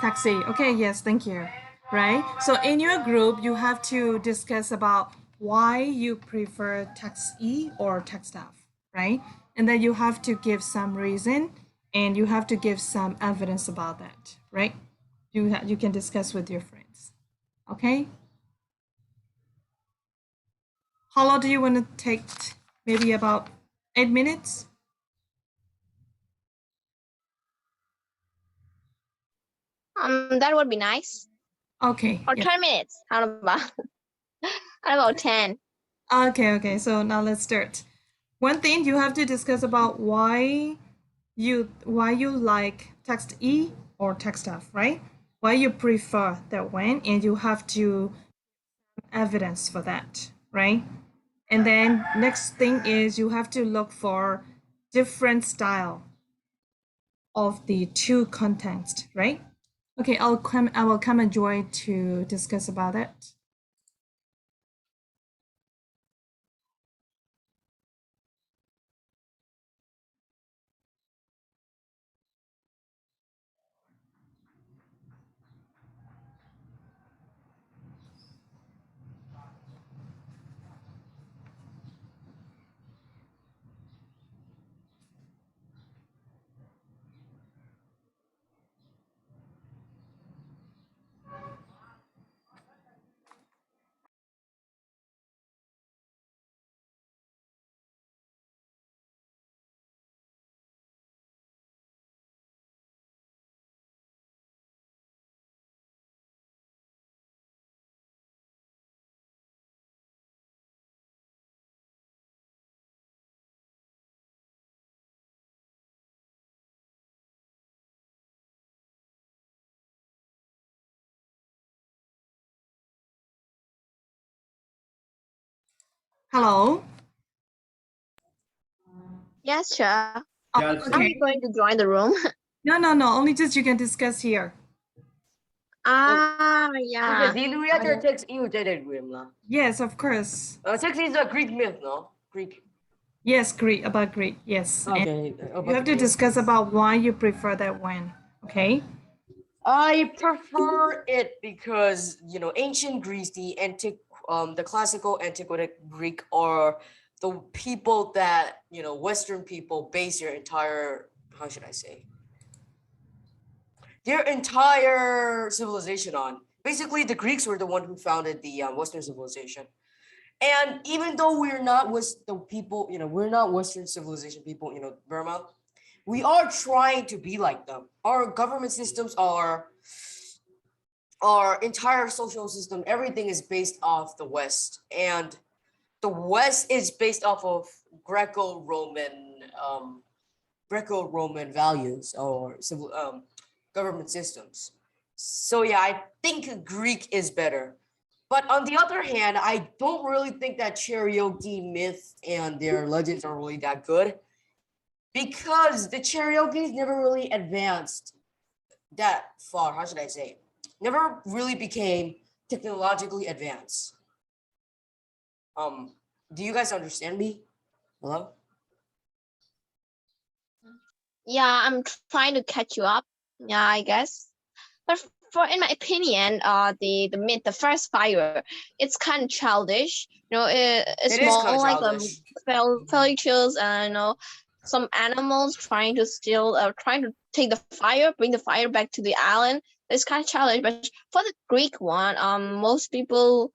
Taxi. Okay, yes, thank you. Right? So in your group, you have to discuss about why you prefer text E or text F, right? And then you have to give some reason and you have to give some evidence about that, right? You can discuss with your friends. Okay? How long do you want to take? Maybe about 8 minutes? That would be nice. Okay. Or Yeah. 10 minutes. How about how about 10? Okay. So now let's start. One thing you have to discuss about why you like text E or text F, right? Why you prefer that one, and you have to evidence for that, right? And then next thing is you have to look for different style of the two contents, right? Okay, I will come and join to discuss about it. Hello? Yes, sure. Oh, Are okay. you going to join the room? No, only just you can discuss here. Yeah. Di lu ya text you room lah. Yes, of course. Text is a Greek myth, no? Greek. Yes, Greek, about Greek, yes. Okay. And you have to discuss about why you prefer that one, okay? I prefer it because ancient Greece, the classical antiquity Greek are the people that Western people base their entire, how should I say, their entire civilization on. Basically, the Greeks were the one who founded the Western civilization. And even though we're not we're not Western civilization people, Burma, we are trying to be like them. Our government systems are, our entire social system, everything is based off the West. And the West is based off of Greco-Roman values or civil government systems. So yeah, I think Greek is better. But on the other hand, I don't really think that Cherokee myth and their legends are really that good, because the Cherokees never really advanced that far. How should I say? Never really became technologically advanced. Do you guys understand me? Hello? Yeah, I'm trying to catch you up. Yeah, I guess. But in my opinion, the first fire, it's kind of childish. It's It is more kind of like childish. fairy tales, and some animals trying to trying to take the fire, bring the fire back to the island. It's kind of childish. But for the Greek one, most people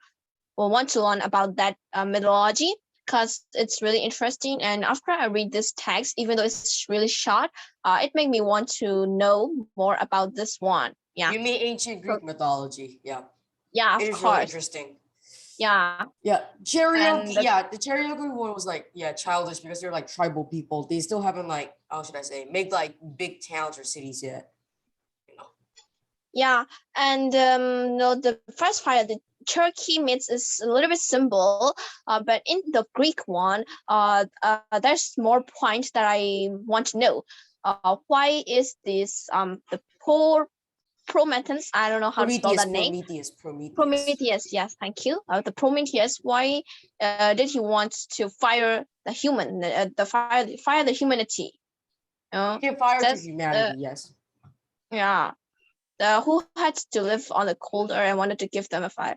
will want to learn about that mythology, because it's really interesting. And after I read this text, even though it's really short, it made me want to know more about this one. Yeah. You mean ancient Greek mythology? Yeah. Yeah, It of is really course. interesting. Yeah. Yeah, Cherokee. And Yeah, the Cherokee one was like, yeah, childish because they're like tribal people. They still haven't, like, how should I say, made like big towns or cities yet. Yeah, and no, the first fire, the Cherokee myth is a little bit simple, but in the Greek one, there's more point that I want to know. Why is this the poor Prometheus? I don't know how to spell that name. Prometheus. Yes, thank you. The Prometheus. Why did he want to fire the human? Fire the humanity. Give fire to humanity. Yes. Yeah. Who had to live on the cold earth and wanted to give them a fire.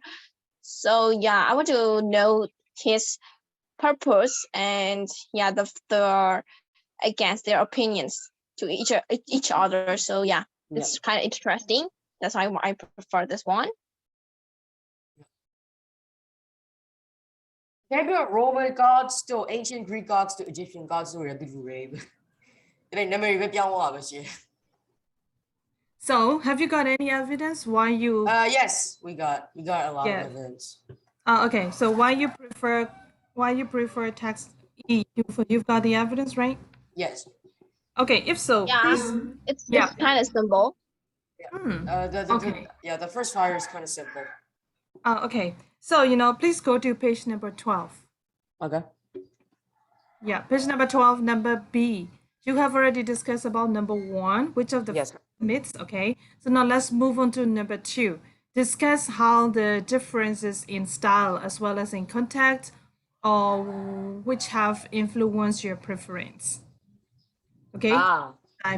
So yeah, I want to know his purpose, and yeah, the against their opinions to each other. So yeah, it's kind of interesting. That's why I prefer this one. Maybe Roman gods, still ancient Greek gods, to Egyptian gods,都有啲 rave. 你哋咪要變我係咪先？ So, have you got any evidence why you? Yes, we got a lot of evidence. Okay, so why you prefer text E? You've got the evidence, right? Yes. Okay, if so, yeah, please. It's kind of simple. Yeah. The first fire is kind of simple. Okay. So, please go to page number 12. Okay. Yeah, page number 12, number B. You have already discussed about number 1, which of the Yes. myths, okay? So now let's move on to number 2. Discuss how the differences in style as well as in content or which have influenced your preference. Okay?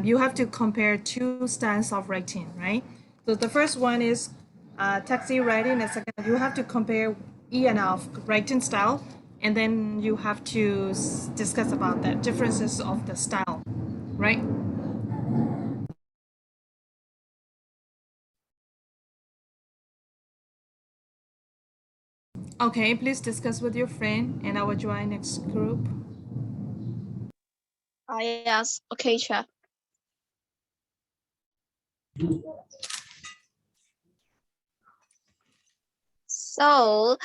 You have to compare 2 styles of writing, right? So the first one is taxi writing, and second, you have to compare E and F writing style, and then you have to discuss about the differences of the style, right? Okay, please discuss with your friend, and I will join next group. Yes, okay, chef. So,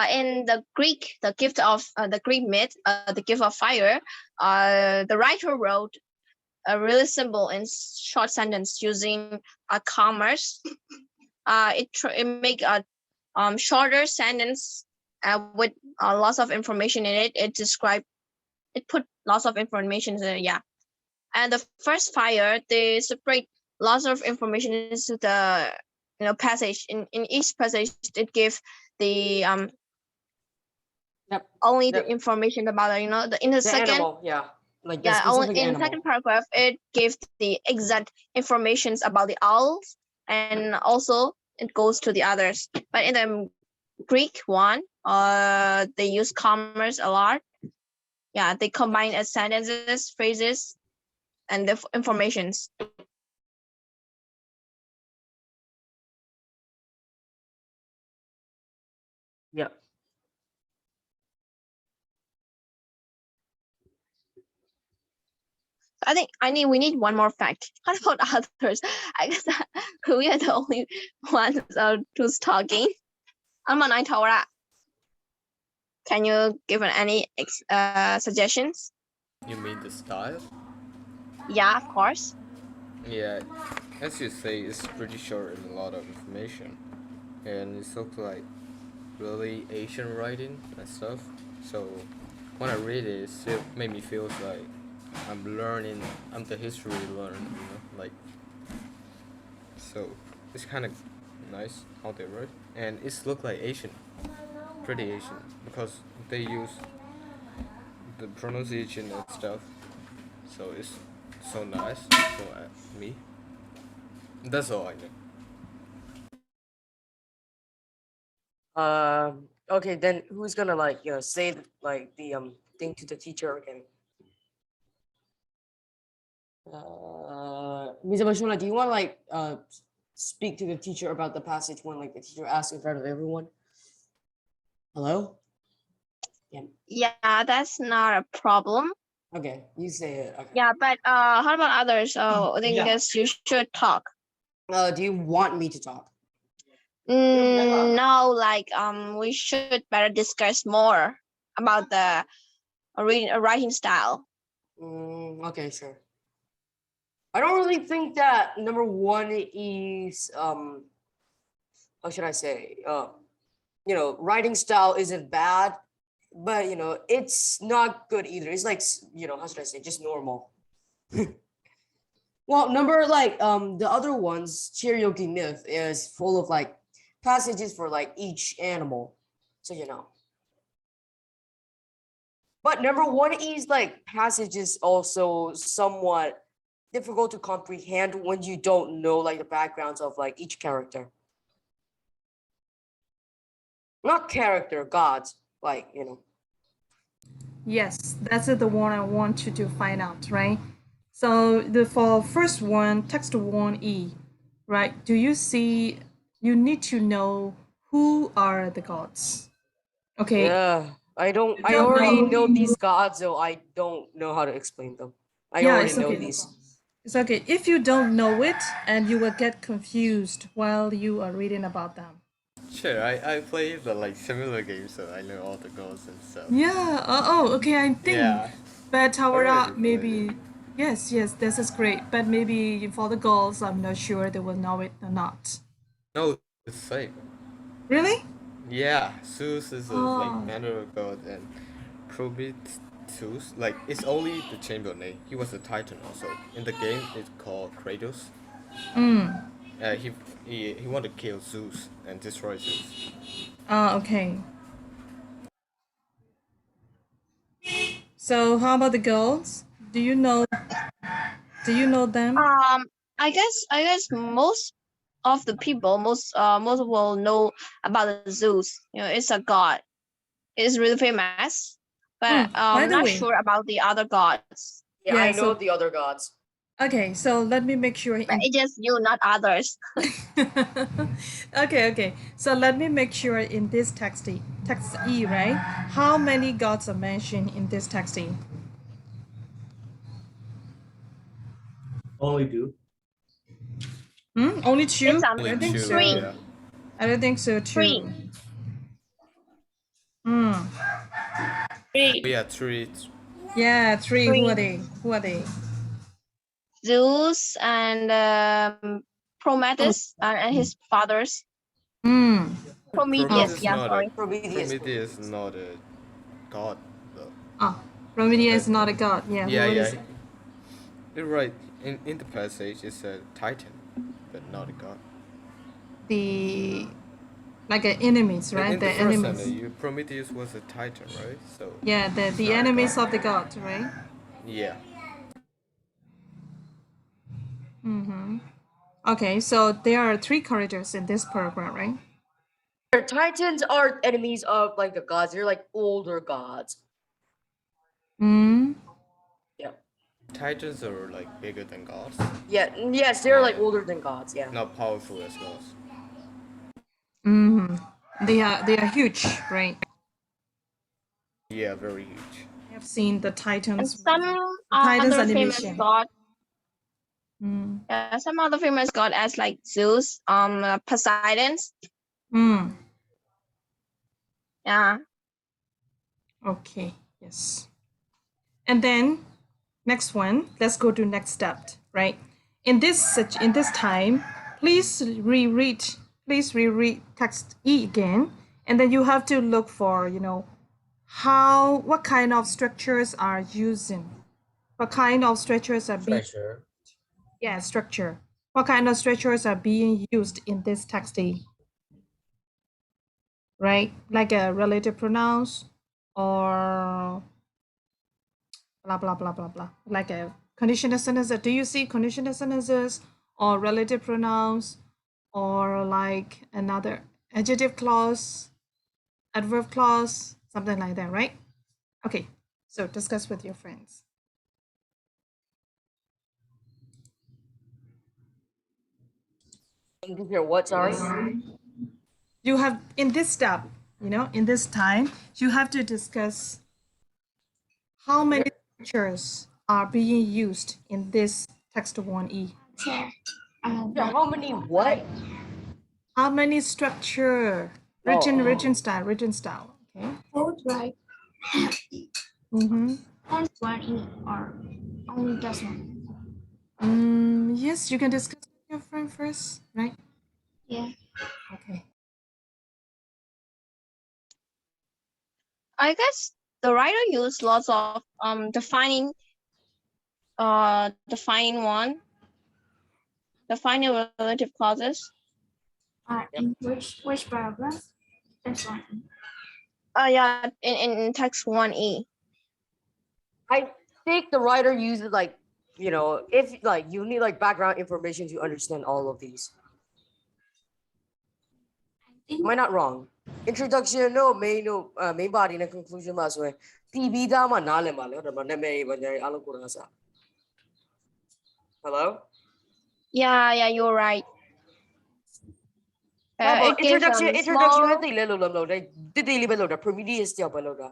in the Greek, the Greek myth, the gift of fire, the writer wrote a really simple and short sentence using a commas. It make a shorter sentence with lots of information in it. It put lots of information in it, yeah. And the first fire, they separate lots of information into the passage. In each passage, it gives the only the information about in the second animal, yeah. Like the yeah, specific in animal. second paragraph, it gives the exact informations about the owls, and also it goes to the others. But in the Greek one, they use commas a lot. Yeah, they combine as sentences, phrases, and the informations. Yeah. We need one more fact. What about others? I guess we are the only ones who's talking. Can you give any suggestions? You mean the style? Yeah, of course. Yeah, as you say, it's pretty short and a lot of information, and it looks like really Asian writing and stuff. So when I read it, it still made me feel like I'm learning. I'm the history learner, like. So it's kind of nice how they write, and it's look like Asian, pretty Asian, because they use the pronunciation and stuff. So it's so nice for me. That's all I know. Okay, then who's gonna say like the thing to the teacher again? Ms. Bashuna, do you want to speak to the teacher about the passage when the teacher asks in front of everyone? Hello? Yeah, that's not a problem. Okay, you say it. Okay. Yeah, but how about others? I think guess you should talk. Do you want me to talk? No, we should better discuss more about the writing style. Okay, sure. I don't really think that number one is how should I say? Writing style isn't bad, but it's not good either. It's like how should I say? Just normal. Well, the other ones, Cherokee myth is full of passages for each animal, so But number one is passages also somewhat difficult to comprehend when you don't know the backgrounds of each character. Not character, gods, Yes, that's the one I want you to find out, right? So for first one, text 1E, right? Do you see, you need to know who are the gods. Okay. Yeah, I don't already know. know these gods, so I don't know how to explain them. I already it's know okay. these. It's okay. If you don't know it, and you will get confused while you are reading about them. Sure, I play the similar games, so I know all the goals and stuff. Yeah. Okay. I think. Yeah. But already Tawara, played maybe. Yes. This is great. But maybe for the girls, I'm not sure they will know it or not. No, it's safe. Really? Yeah, Zeus is a Oh. like manner of god, and Prometheus, like it's only the chamberlain. He was a titan also. In the game, it's called Kratos. Mm. He wanted to kill Zeus and destroy Zeus. Okay. So how about the girls? Do you know them? I guess most of the people, most will know about the Zeus. You know, it's a god. It's really famous, but By the not way, sure about the other gods. Yeah, Yeah, I know so- the other gods. Okay, so let me make sure. But it's just you, not others. Okay. So let me make sure in this text E, right? How many gods are mentioned in this text E? Only do. Only two? It's Only I think two, so. yeah. I don't think so too. Three. Oh, yeah, three. Yeah, three. Three. Who are they? Zeus and Prometheus and his fathers. Prometheus, Prometheus yeah, not sorry. Prometheus not a god though. Ah, Prometheus is not a god. Yeah. Yeah, who yeah. is it? You're right. In the passage, it's a titan, but not a god. The like enemies, right? In The the first enemies. sentence, Prometheus was a titan, right? So Yeah, the enemies of the god, right? yeah. Okay, so there are three characters in this program, right? Titans are enemies of like the gods. They're like older gods. Mm. Yeah. Titans are like bigger than gods. Yeah. Yes, they're like older than gods. Yeah. Not powerful as gods. They are huge, right? Yeah, very huge. I have seen the And Titans. some Titans other famous animation. god. Mm. Yeah, some other famous god as like Zeus, Poseidon. Mm. Yeah. Okay. Yes. And then next one, let's go to next step, right? In this time, please reread text E again, and then you have to look for, what kind of structures are using, what kind of structures are being, Structure. yeah, structure. What kind of structures are being used in this text E? Right? Like a relative pronouns or blah blah blah blah blah, like a conditional sentences. Do you see conditional sentences or relative pronouns or like another adjective clause, adverb clause, something like that, right? Okay, so discuss with your friends. Compare what? Sorry. You have in this step, in this time, you have to discuss how many structures are being used in this text 1E. Yeah, how many what? How many structure? Written style. Okay. Both right. Mm-hmm. And one or only just one. Yes, you can discuss with your friend first, right? Yeah. Okay. I guess the writer used lots of defining relative clauses. In which paragraph? That's one. Yeah, in text 1E. I think the writer uses like, if like you need like background information to understand all of these. Am I not wrong? Introduction no main body and conclusion ma so TV da ma na le ma le da ma na me ba nyai alo ko sa. Hello? Yeah, you're right. It gives introduction နဲ့တိတ်လဲလို့လို့တိတ်တိတ်လေးပဲလို့တာ Prometheus တယောက်ပဲလို့တာ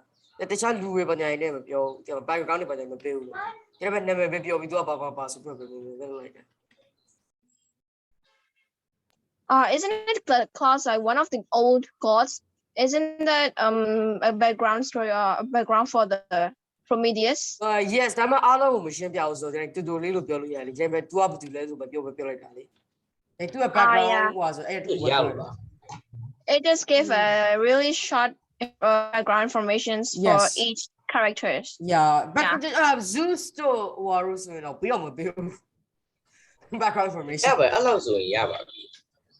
တခြားလူတွေဘာညာနေမပြောဘူး background တွေဘာညာမပေးဘူးလို့ဒါပေမဲ့နာမည်ပဲပြောပြီးသူကပါဆိုပြောပဲလိုက်တယ် Isn't it clause like one of the old gods? Isn't that a background story or a background for the Prometheus? Yes ဒါမှအားလုံးကိုမရှင်းပြဘူးဆိုတော့တူတူလေးလို့ပြောလို့ရတယ်ဒါပေမဲ့ तू ကဘာတူလဲဆိုပဲပြောလိုက်တာလေအဲ့ तू က background ဟိုဆိုအဲ့တူက It just gave a really short background informations for Yes. each characters. Yeah. Zeus 就哇如此了，不用了，不用。Background information. ရပါအဲ့လောက်ဆိုရင်ရပါပြီ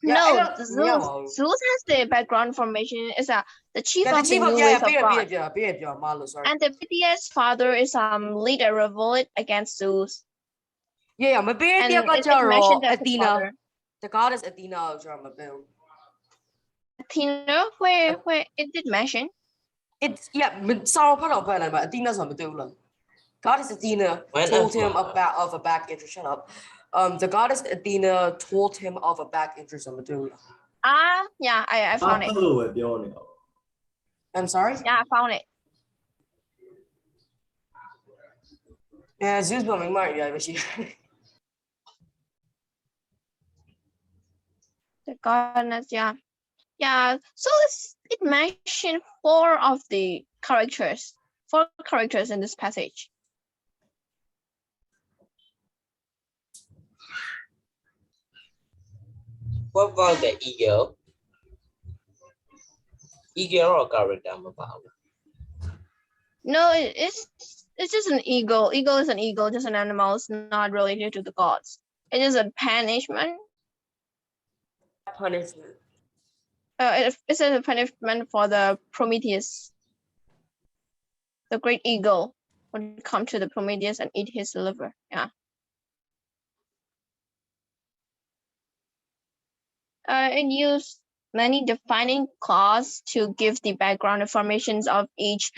Yeah, I No, know. Zeus has the background information. Is the chief Yeah, of the chief the of new race of God. Malo, sorry. And the Prometheus father is lead a revolt against Zeus. Yeah, my beard And yeah, it mentioned as his Athena. father. The goddess Athena my bill. Athena, where it did mention. It's yeah, sorrow part of it, but Athena's on the doula. Goddess Athena told him of a back interest. Shut up. The goddess Athena told him of a back interest on Medulla. Yeah, I found it. I'm sorry? Yeah, I found it. Yeah, Zeus building Mark, yeah, but she. The goddess, yeah. Yeah, so it mentioned four characters in this passage. What about the eagle? Eagle or character about? No, it's just an eagle. Eagle is an eagle, just an animal. It's not related to the gods. It is a punishment. Punishment. It's a punishment for the Prometheus. The great eagle would come to the Prometheus and eat his liver. Yeah. It used many defining clauses to give the background informations of each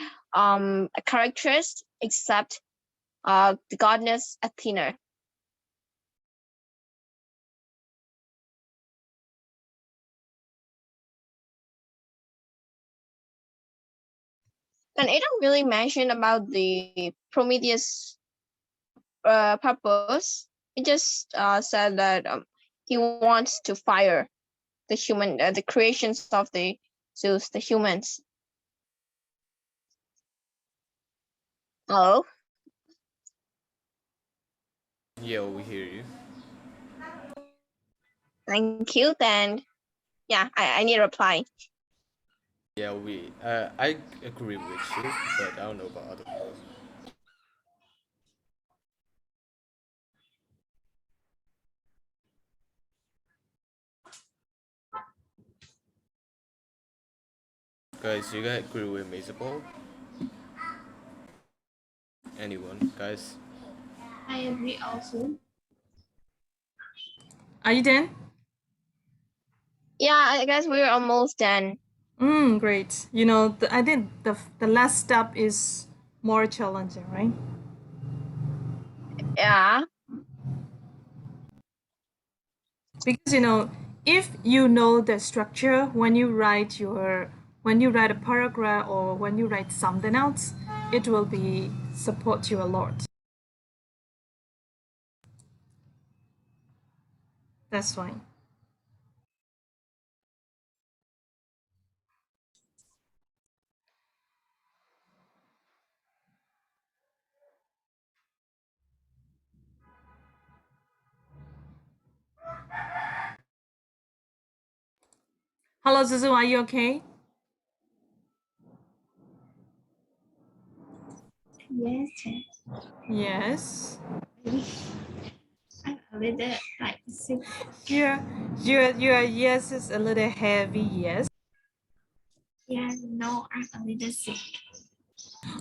characters except the goddess Athena. And it don't really mention about the Prometheus purpose. It just said that he wants to fire the human, the creations of the Zeus, the humans. Hello? Yeah, we hear you. Thank you. Then, yeah, I need a reply. Yeah, I agree with you, but I don't know about other people. Guys, you guys agree with Mazeball? Anyone, guys? I agree also. Are you done? Yeah, I guess we're almost done. Great. You know, I think the last step is more challenging, right? Yeah. Because you know, if you know the structure when you write a paragraph or when you write something else, it will be support you a lot. That's fine. Hello, Zuzu, are you okay? Yes. Yes. I'm a little like sick. Your yes is a little heavy, yes. Yeah, no, I'm a little sick.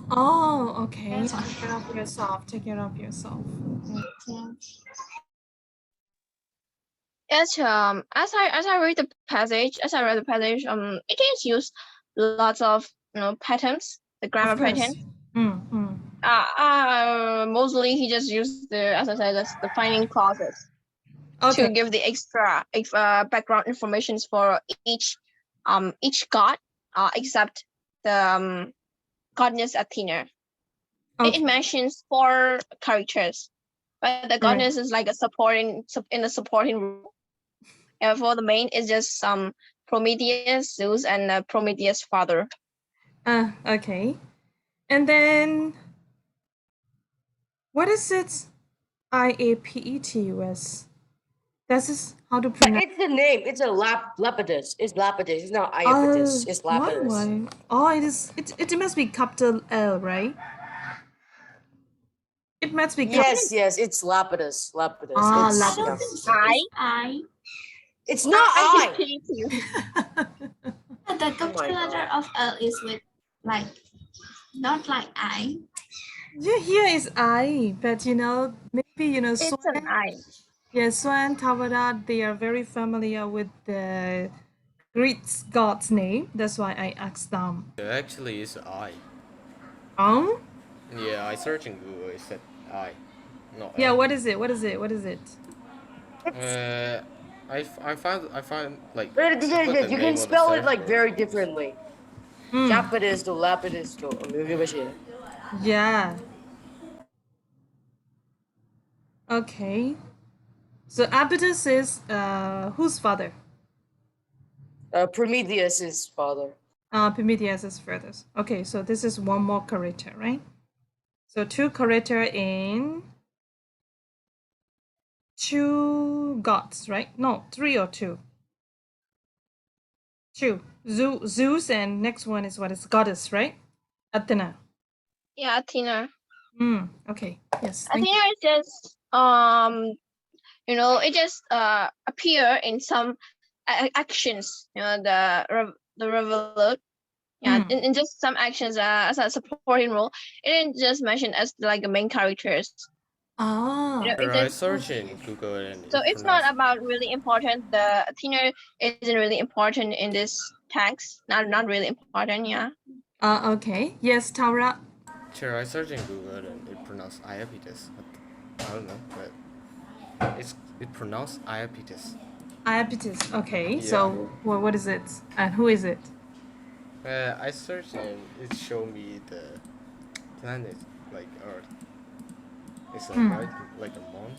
Oh, okay. That's Take care of yourself. Take care of yourself. As I read the passage, it is used lots of patterns, the grammar patterns. Mostly he just used as I said, the defining clauses to give the extra background informations for each god, except the goddess Athena. It mentions 4 characters, but the goddess is like a supporting role. For the main is just Prometheus, Zeus, and Prometheus' father. Okay. And then what is it? IAPET was This is how to But pronounce. it's the name. It's a Lapidus. It's Lapidus. It's not Iapetus. It's Lapidus. Why? Oh, it is. It must be capital L, right? It must be Yes, yes. It's Lapidus. Lapidus. Ah, It's, I don't yeah. think so. I It's I. It's not I I. hate you. The Oh my capital letter God. of L is with like not like I. Yeah, here is I, but maybe It's an Swan. I. Yeah, Swan, Tawara, they are very familiar with the Greek god's name. That's why I asked them. Actually, it's I. Um, Yeah, I searched in Google. It said I, not yeah, L. what is it? What is it? What is it? I find like But I put the you name can on the spell it search like bar. very differently. Lapidus to Lapidus to. Yeah. Okay. So Abydos is whose father? Prometheus's father. Prometheus is furthest. Okay, so this is one more character, right? So two character in two gods, right? No, three or two. Two. Zeus and next one is what is goddess, right? Athena. Yeah, Athena. Okay. Yes. Thank Athena is just it just appear in some actions. The revolt. Yeah, in just some actions as a supporting role. It didn't just mention as like the main characters. Ah. I searched in Google and So it it's not pronounced. about really important. The Athena isn't really important in this text. Not really important. Yeah. Okay. Yes, Tara. Sure, I searched in Google and it pronounced Iapetus. I don't know, but it pronounced Iapetus. Iapetus. Okay. Yeah. So what is it? And who is it? I searched and it showed me the planet like Earth. It's right like a moon.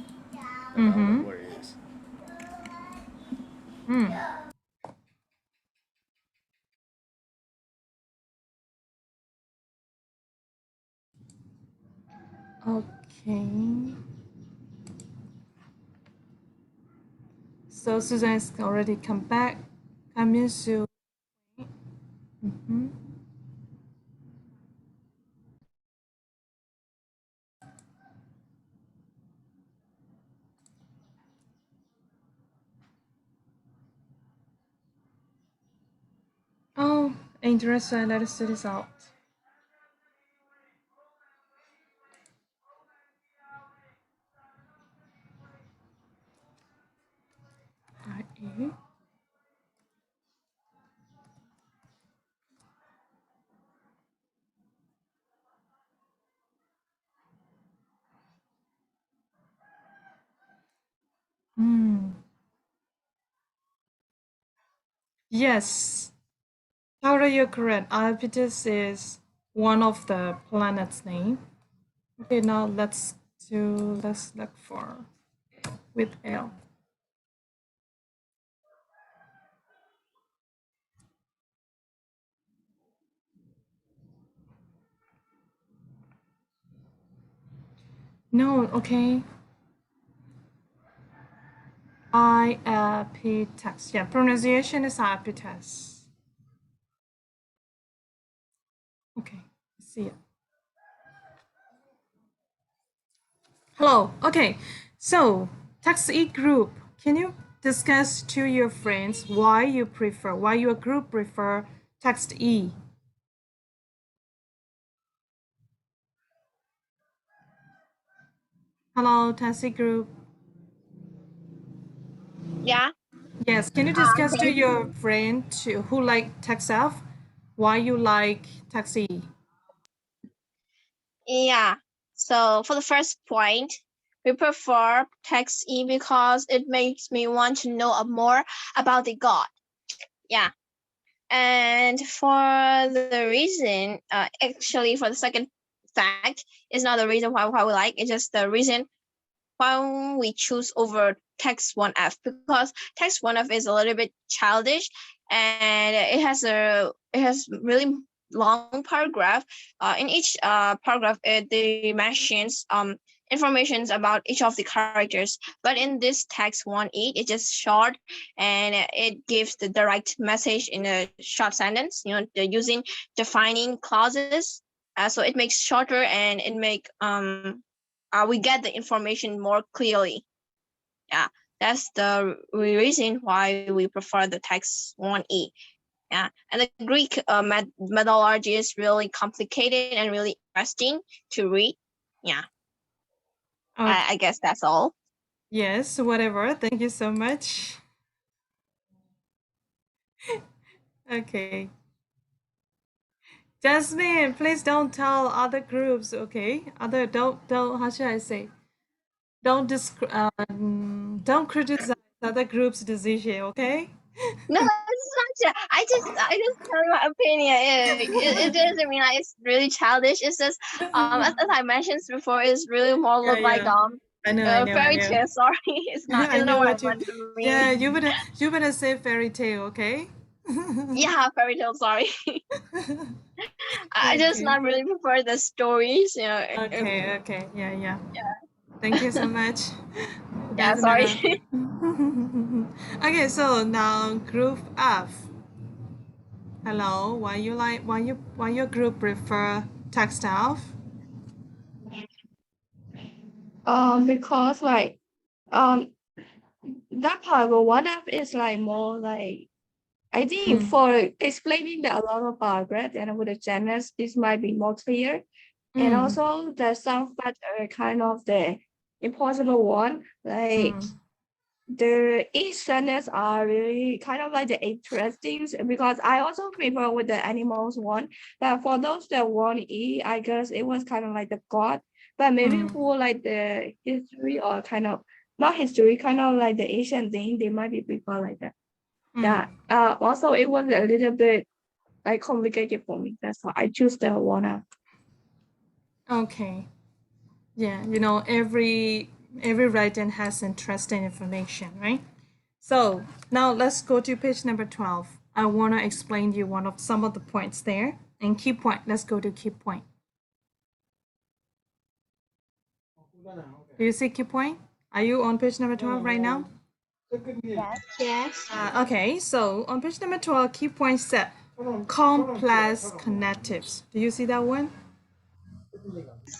And I don't know where it is. Okay. So Susan has already come back. Kamisu. Oh, interesting. Let us see this out. IE. Yes, Laura, you're correct. Iapetus is one of the planet's name. Okay, now let's look for with L. No, okay. Iapetus. Yeah, pronunciation is Iapetus. Okay, see it. Hello. Okay, so text E group. Can you discuss to your friends why your group prefer text E? Hello, text E group. Yeah. Yes, can you discuss to Okay. your friend who like text F why you like text E? Yeah. So for the first point, we prefer text E because it makes me want to know more about the God. Yeah. And for the reason, actually, for the second fact, is not the reason why we like. It's just the reason why we choose over text 1F, because text 1F is a little bit childish and it has really long paragraph. In each paragraph, it mentions informations about each of the characters. But in this text 1E, it's just short and it gives the direct message in a short sentence, using defining clauses. So it makes shorter and it make we get the information more clearly. Yeah, that's the reason why we prefer the text 1E. Yeah, and the Greek methodology is really complicated and really interesting to read. Yeah, Okay. I guess that's all. Yes, whatever. Thank you so much. Okay. Jasmine, please don't tell other groups, okay? Don't how should I say? Don't don't criticize other groups' decision, okay? No, it's not. I just tell my opinion. It doesn't mean like it's really childish. It's just as I mentioned before, it's really more Yeah, look like yeah. I know. fairy tale. Sorry, it's not. I It's not know what I what you. want to mean. Yeah, you better say fairy tale, okay? Yeah, fairy tale. Sorry. I just Okay. not really prefer the stories. Okay, okay. Yeah, yeah. Thank you so much. Yeah, Doesn't sorry. matter. Okay, so now group F. Hello, why your group prefer textile? Because like that part of one up is like more like I think for explaining a lot of paragraphs and with the genres, this might be more clear. And also the some parts are kind of the impossible one. Like the each sentence are really kind of like the interesting because I also prefer with the animals one. But for those that want E, I guess it was kind of like the god. But maybe for like the history or kind of not history, kind of like the Asian thing, they might be prefer like that. Yeah. Also it was a little bit like complicated for me. That's why I choose the one up. Okay. Yeah, every writing has interesting information, right? So now let's go to page number 12. I want to explain you some of the points there. And key point, let's go to key point. Do you see key point? Are you on page number 12 right now? Yes. Okay, so on page number 12, key point set complex connectives. Do you see that one?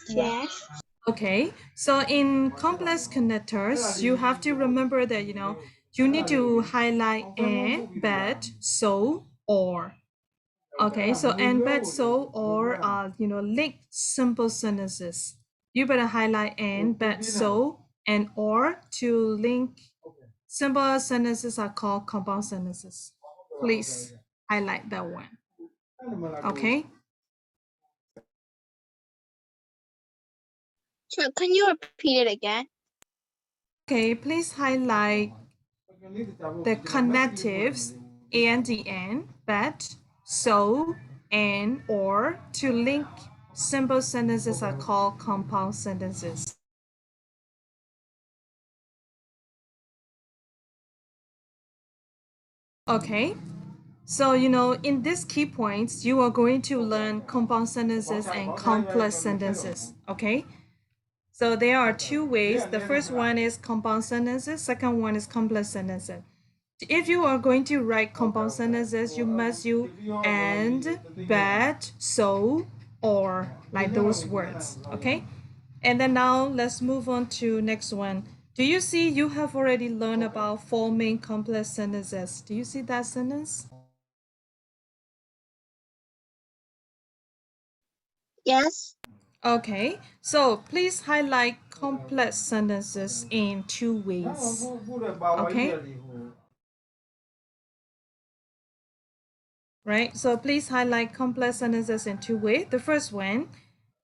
Yes. Okay, so in complex connectors, you have to remember that, you need to highlight and, but, so, or. Okay, so and, but, so, or, link simple sentences. You better highlight and, but, so, and, or to link simple sentences are called compound sentences. Please highlight that one. Okay. So can you repeat it again? Okay, please highlight the connectives and the and, but, so, and, or to link simple sentences are called compound sentences. Okay, so in these key points, you are going to learn compound sentences and complex sentences. Okay, so there are two ways. The first one is compound sentences, second one is complex sentences. If you are going to write compound sentences, you must use and, but, so, or, like those words, okay? And then now let's move on to next one. Do you see you have already learned about forming complex sentences? Do you see that sentence? Yes. Okay, so please highlight complex sentences in two ways. Okay? Right, so please highlight complex sentences in two ways. The first one,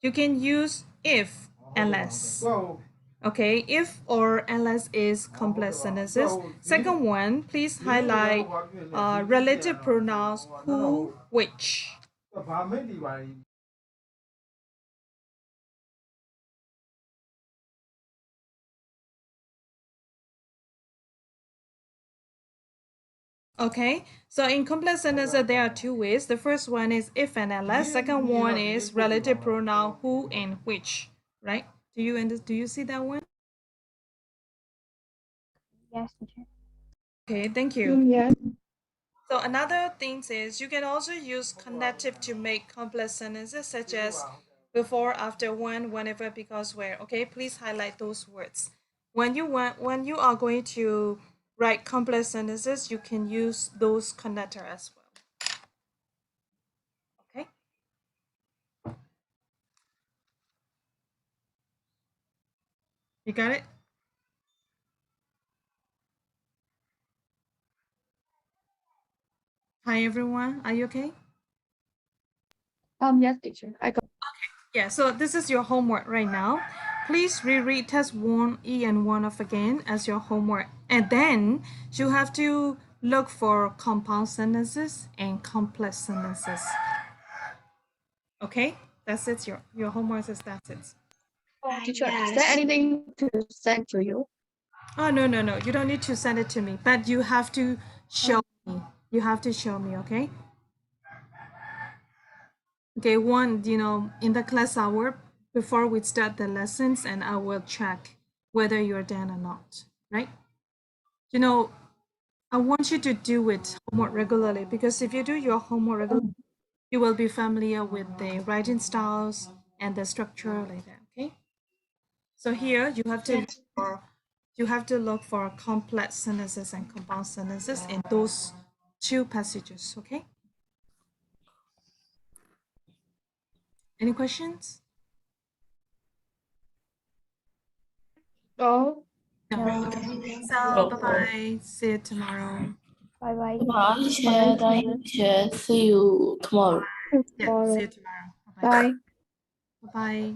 you can use if, unless. Okay, if or unless is complex sentences. Second one, please highlight relative pronouns who, which. Okay, so in complex sentences, there are two ways. The first one is if and unless. Second one is relative pronoun who and which, right? Do you see that one? Yes, teacher. Okay, thank you. Yes. So another thing is you can also use connective to make complex sentences such as before, after, when, whenever, because, where. Okay, please highlight those words. When you are going to write complex sentences, you can use those connector as well. Okay. You got it? Hi everyone, are you okay? Yes, teacher. I got. Yeah, so this is your homework right now. Please reread test 1E and 1F again as your homework. And then you have to look for compound sentences and complex sentences. Okay, that's it. Your homework is that's it. Teacher, is there Yes. anything to send to you? Oh no, you don't need to send it to me, but you have to show me. You have to show me, okay? Okay, one, in the class hour before we start the lessons, and I will check whether you're done or not, right? I want you to do it homework regularly, because if you do your homework regularly, you will be familiar with the writing styles and the structure like that, okay? So here you have to look for complex sentences and compound sentences in those two passages, okay? Any questions? Oh, No. No. Okay. So bye-bye. See you tomorrow. Bye bye. Teacher, thank you, teacher. See you tomorrow. Yeah, see you tomorrow. Bye-bye. bye. Bye-bye.